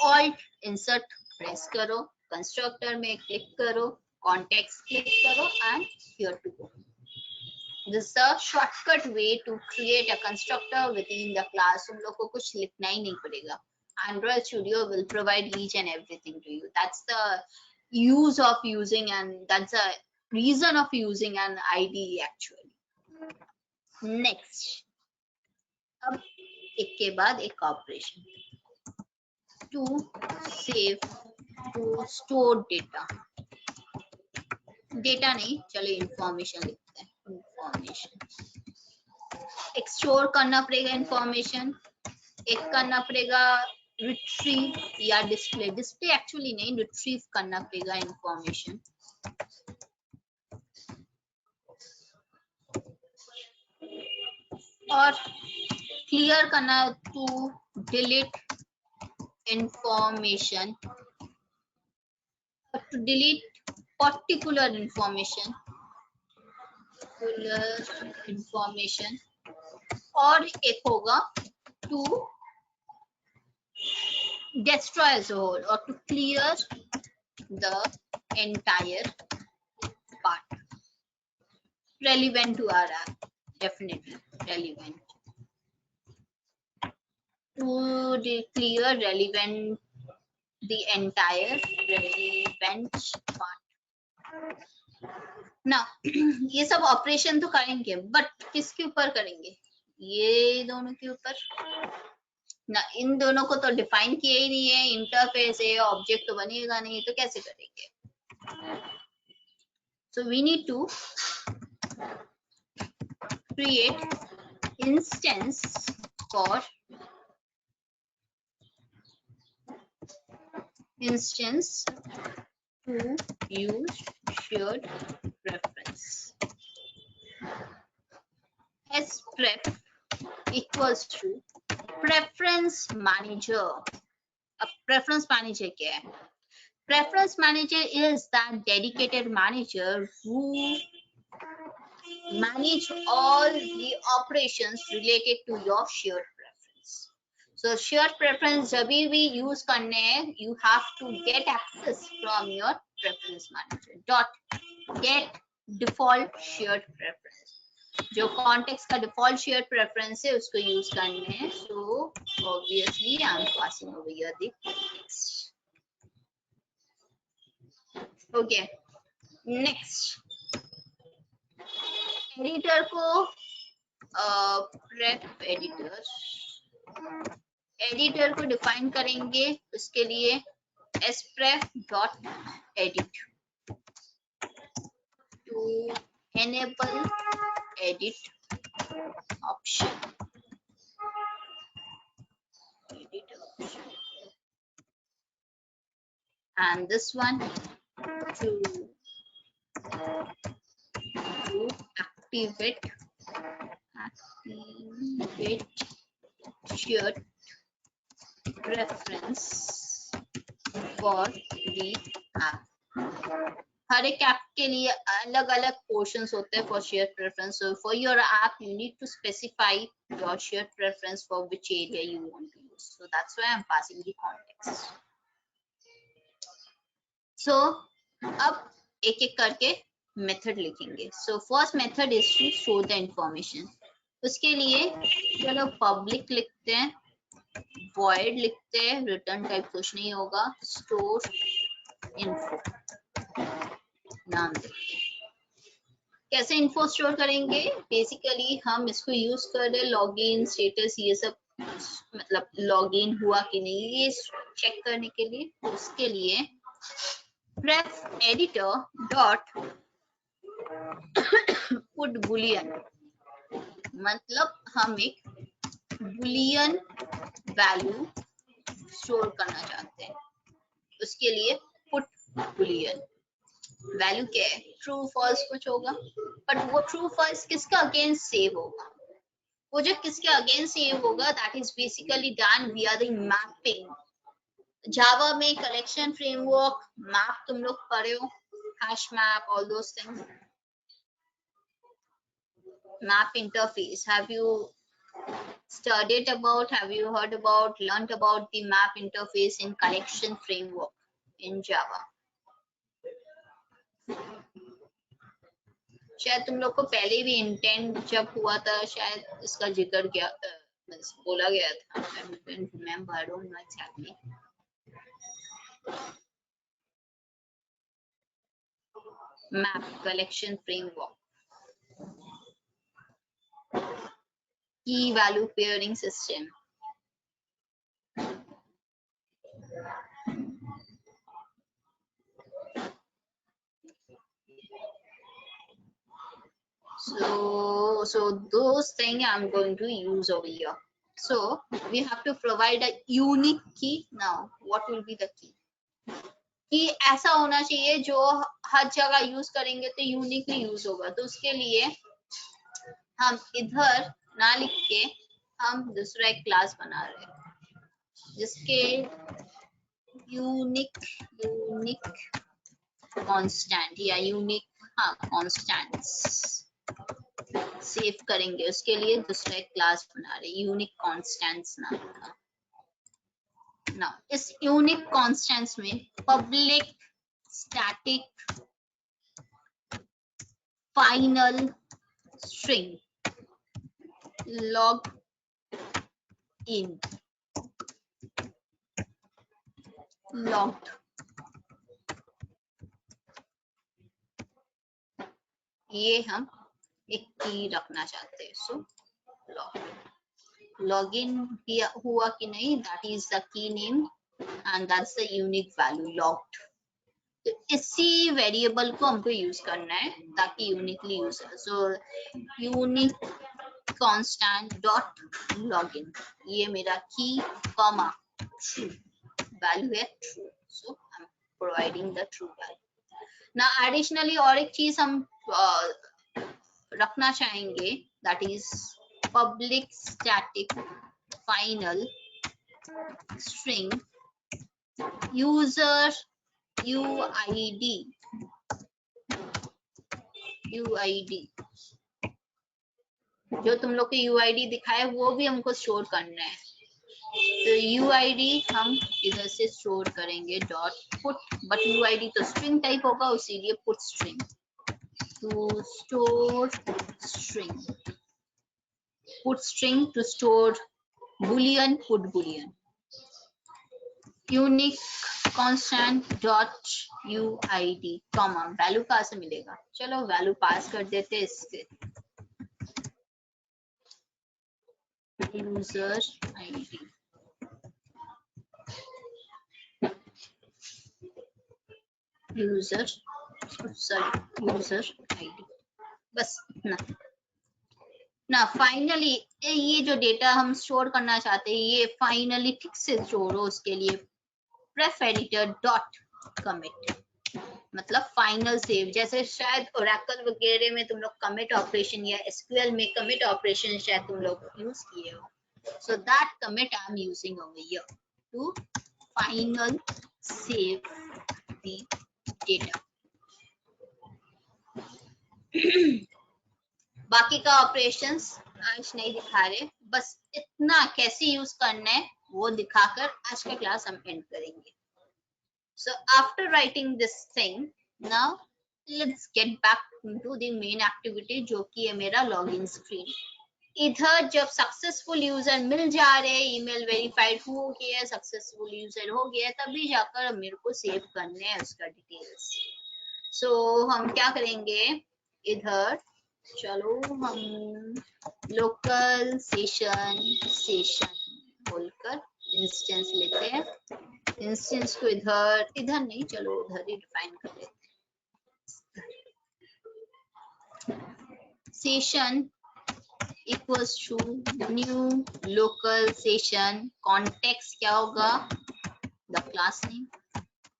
ऑल्ट इंसर्ट प्रेस करो, कंस्ट्रक्टर में क्लिक करो, कॉन्टेक्स्ट क्लिक करो and here to go. This is a shortcut way to create a constructor within the class. तुम लोग को कुछ लिखना ही नहीं पड़ेगा। Android Studio will provide each and everything to you. That's the use of using, and that's the reason of using an IDE actually. Next, अब एक के बाद एक operation, to save, to store data. Data नहीं, चलो information लिखते हैं। Information एक स्टोर करना पड़ेगा, इंफॉर्मेशन एक करना पड़ेगा रिट्रीव या डिस्प्ले। डिस्प्ले एक्चुअली नहीं, रिट्रीव करना पड़ेगा इंफॉर्मेशन। और क्लियर करना, to delete information, to delete particular information, और एक होगा to destroy as a whole or to clear the entire part relevant to our app. Definitely relevant, to clear relevant, the entire relevant part. ना ये सब operation तो करेंगे, but किसके ऊपर करेंगे, ये दोनों के ऊपर ना। इन दोनों को तो डिफाइन किया ही नहीं है, इंटरफेस है, ऑब्जेक्ट तो बनेगा नहीं, तो कैसे करेंगे। So we need to create instance for instance to use shared preference. spref equals to preference manager. अब preference manager क्या है? Preference manager is that dedicated manager who manage all the operations related to your shared preference. So shared preference जब भी use करने हैं, you have to get access from your preference manager. Dot get default shared preference. जो context का default shared preference है उसको use करने हैं. So obviously I am passing over here the context. Okay. Next. Editor को pref editor. Editor को define करेंगे, उसके लिए spref dot edit to enable edit option. And this one to activate shared preference for the app. हर एक app के लिए अलग अलग portions होते हैं for shared preference. So for your app you need to specify your shared preference for which area you want to use. So that's why I'm passing the context. So अब एक एक करके method लिखेंगे. So first method is to show the information. उसके लिए चलो public लिखते हैं, void लिखते हैं, return type कुछ नहीं होगा, store info नाम देते हैं. कैसे info store करेंगे? बेसिकली हम इसको यूज कर रहे लॉगिन स्टेटस, ये सब मतलब लॉगिन हुआ कि नहीं ये चेक करने के लिए. उसके लिए pref editor dot put boolean, मतलब हम एक boolean वैल्यू स्टोर करना चाहते हैं. उसके लिए पुट बुलियन वैल्यू क्या है, ट्रू फॉल्स कुछ होगा, बट वो ट्रू फॉल्स किसके अगेंस्ट सेव होगा, वो जो किसके अगेंस्ट सेव होगा, that is basically done via the mapping. Java में कलेक्शन फ्रेमवर्क मैप तुम लोग पढ़े हो, hash map, all those things. Map interface, have you studied about, have you heard about, learned about the map interface in collection framework in Java? शायद तुम लोग को पहले भी इंटेंट जब हुआ था शायद इसका जिक्र किया बोला गया था, I don't remember, I don't know exactly. Map collection framework, key value pairing system. So those things I'm going to use over here. So we have to provide a unique key. Now what will be the key? कि ऐसा होना चाहिए जो हर जगह use करेंगे तो uniquely use होगा, तो उसके लिए हम इधर ना लिख के हम दूसरा एक क्लास बना रहे हैं जिसके यूनिक कांस्टेंट या यूनिक कांस्टेंट्स सेव करेंगे, उसके लिए दूसरा एक क्लास बना रहे हैं यूनिक कांस्टेंट्स नाम का। ना इस यूनिक कांस्टेंट्स में public static final string log in logged ये हम एक की रखना चाहते हैं। सो लॉगिन हुआ कि नहीं, that is the key name and that's the unique value logged. तो इसी वेरिएबल को हमको यूज करना है ताकि यूनिकली यूज हो। So unique constant dot login, ये मेरा की कॉमा ट्रू वैल्यू है true, so I am providing the true value. ना एडिशनली और एक चीज हम रखना चाहेंगे, that is public static final string user UID जो तुम लोग के UID दिखाए वो भी हमको स्टोर करना है। तो UID हम इधर से स्टोर करेंगे डॉट पुट, बट UID तो स्ट्रिंग टाइप होगा इसीलिए put string to store string, put string to store boolean, put boolean unique constant dot UID comma value कहाँ से मिलेगा, चलो वैल्यू पास कर देते इससे यूजर ID यूजर ID बस ना फाइनली ये जो डेटा हम स्टोर करना चाहते हैं ये फाइनली ठीक से स्टोर हो, उसके लिए प्रेफ एडिटर डॉट कमिट मतलब फाइनल सेव। जैसे शायद ओरेकल वगैरह में तुम लोग कमिट ऑपरेशन या SQL में कमिट ऑपरेशन शायद तुम लोग यूज किए हो, so that commit I am using over here to final save the data. बाकी का ऑपरेशंस आज नहीं दिखा रहे, बस इतना कैसे यूज करना है वो दिखाकर आज का क्लास हम एंड करेंगे। So after writing this thing, now let's get back into the main activity जो कि है मेरा लॉगिन स्क्रीन। इधर जब सक्सेसफुल यूजर मिल जा रहे, ईमेल वेरीफाइड हो गया, सक्सेसफुल यूजर हो गया, तभी जाकर मेरे को सेव करने हैं उसका डिटेल्स। सो हम क्या करेंगे, इधर चलो हम लोकल सेशन बोलकर इंस्टेंस लेते हैं। इंस्टेंस को इधर नहीं, चलो उधर ही डिफाइन कर लेते हैं। Session equals to new local session, context क्या होगा, the class name,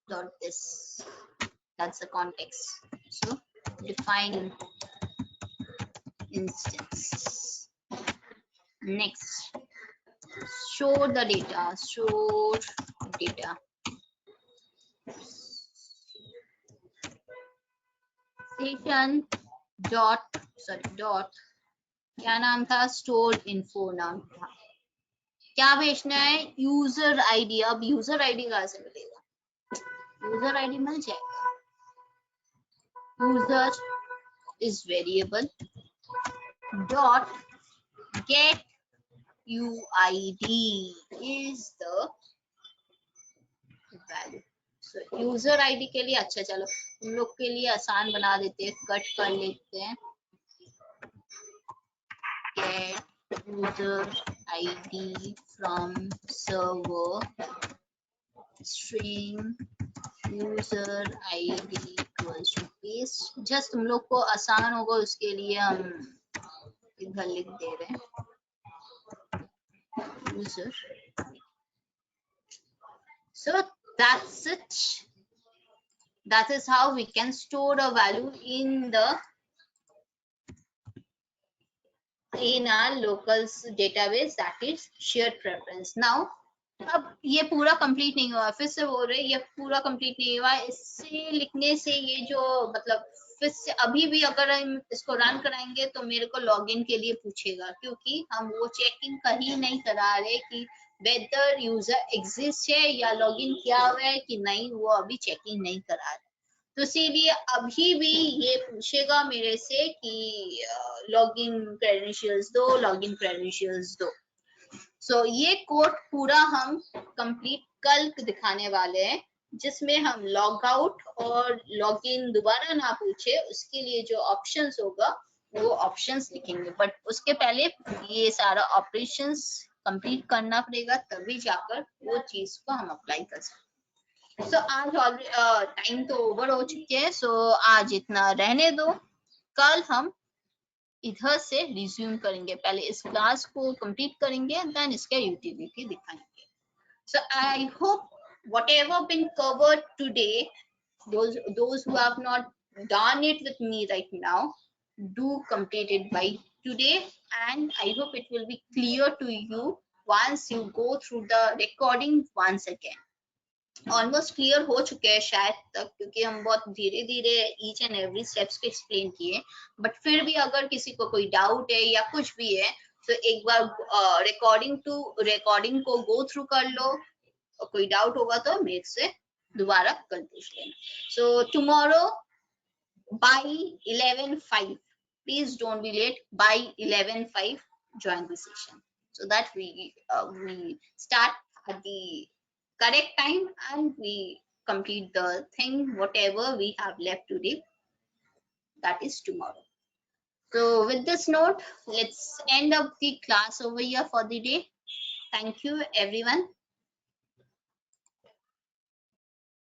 dot this. That's the context. So define instance. Next, store the data. Store data. Station dot क्या नाम था? stored info नाम था. क्या भेजना है? User ID. अब यूजर आईडी कहाँ से मिलेगा? यूजर आईडी मिल जाएगा. User is variable dot get UID is the value. So user ID के लिए अच्छा, चलो हम लोग के लिए आसान बना देते हैं, कट कर लेते हैं. Get user ID from server string user ID equals to paste. Just तुम लोग को आसान होगा उसके लिए हम इधर लिख दे रहे हैं user. So that's it. That is how we can store a value in our local database, that is shared preference. Now अब ये पूरा कंप्लीट नहीं हुआ, फिर से बोल रहे ये पूरा कंप्लीट नहीं हुआ. इससे लिखने से ये जो मतलब फिर से अभी भी अगर हम इसको रन कराएंगे तो मेरे को लॉगिन के लिए पूछेगा, क्योंकि हम वो चेकिंग कहीं नहीं करा रहे कि वेदर यूजर एग्जिस्ट है या लॉगिन किया हुआ है कि नहीं, वो अभी चेकिंग नहीं करा रहे. तो इसीलिए अभी भी ये पूछेगा मेरे से कि लॉगिन क्रेडेंशियल्स दो, लॉगिन क्रेडेंशियल्स दो. सो ये कोड पूरा हम कंप्लीट कल दिखाने वाले हैं, जिसमें हम लॉग आउट और लॉग इन दोबारा ना पूछे उसके लिए जो ऑप्शंस होगा वो ऑप्शंस लिखेंगे. बट उसके पहले ये सारा ऑपरेशंस कंप्लीट करना पड़ेगा, तभी जाकर वो चीज को हम अप्लाई कर सकते. सो आज टाइम तो ओवर हो चुके हैं, सो आज इतना रहने दो. कल हम इधर से रिज्यूम करेंगे, पहले इस क्लास को कंप्लीट करेंगे, देन इसका यूटिलिटी दिखाएंगे. So I hope whatever been covered today, those who have not done it with me right now, do complete it by today, and I hope it will be clear to you once you go through the recording once again. Almost clear हो चुके हैं शायद तक, क्योंकि हम बहुत धीरे धीरे ईच एंड एवरी स्टेप्स को एक्सप्लेन किए. बट फिर भी अगर किसी को कोई डाउट है या कुछ भी है तो एक बार रिकॉर्डिंग को गो थ्रू कर लो. कोई डाउट होगा तो मेरे से दोबारा कल पूछ लेना. So tomorrow by 11:05, please don't be late. By 11:05 join the session so that we start at the correct time and we complete the thing whatever we have left today, that is tomorrow. So with this note, let's end up the class over here for the day. Thank you everyone.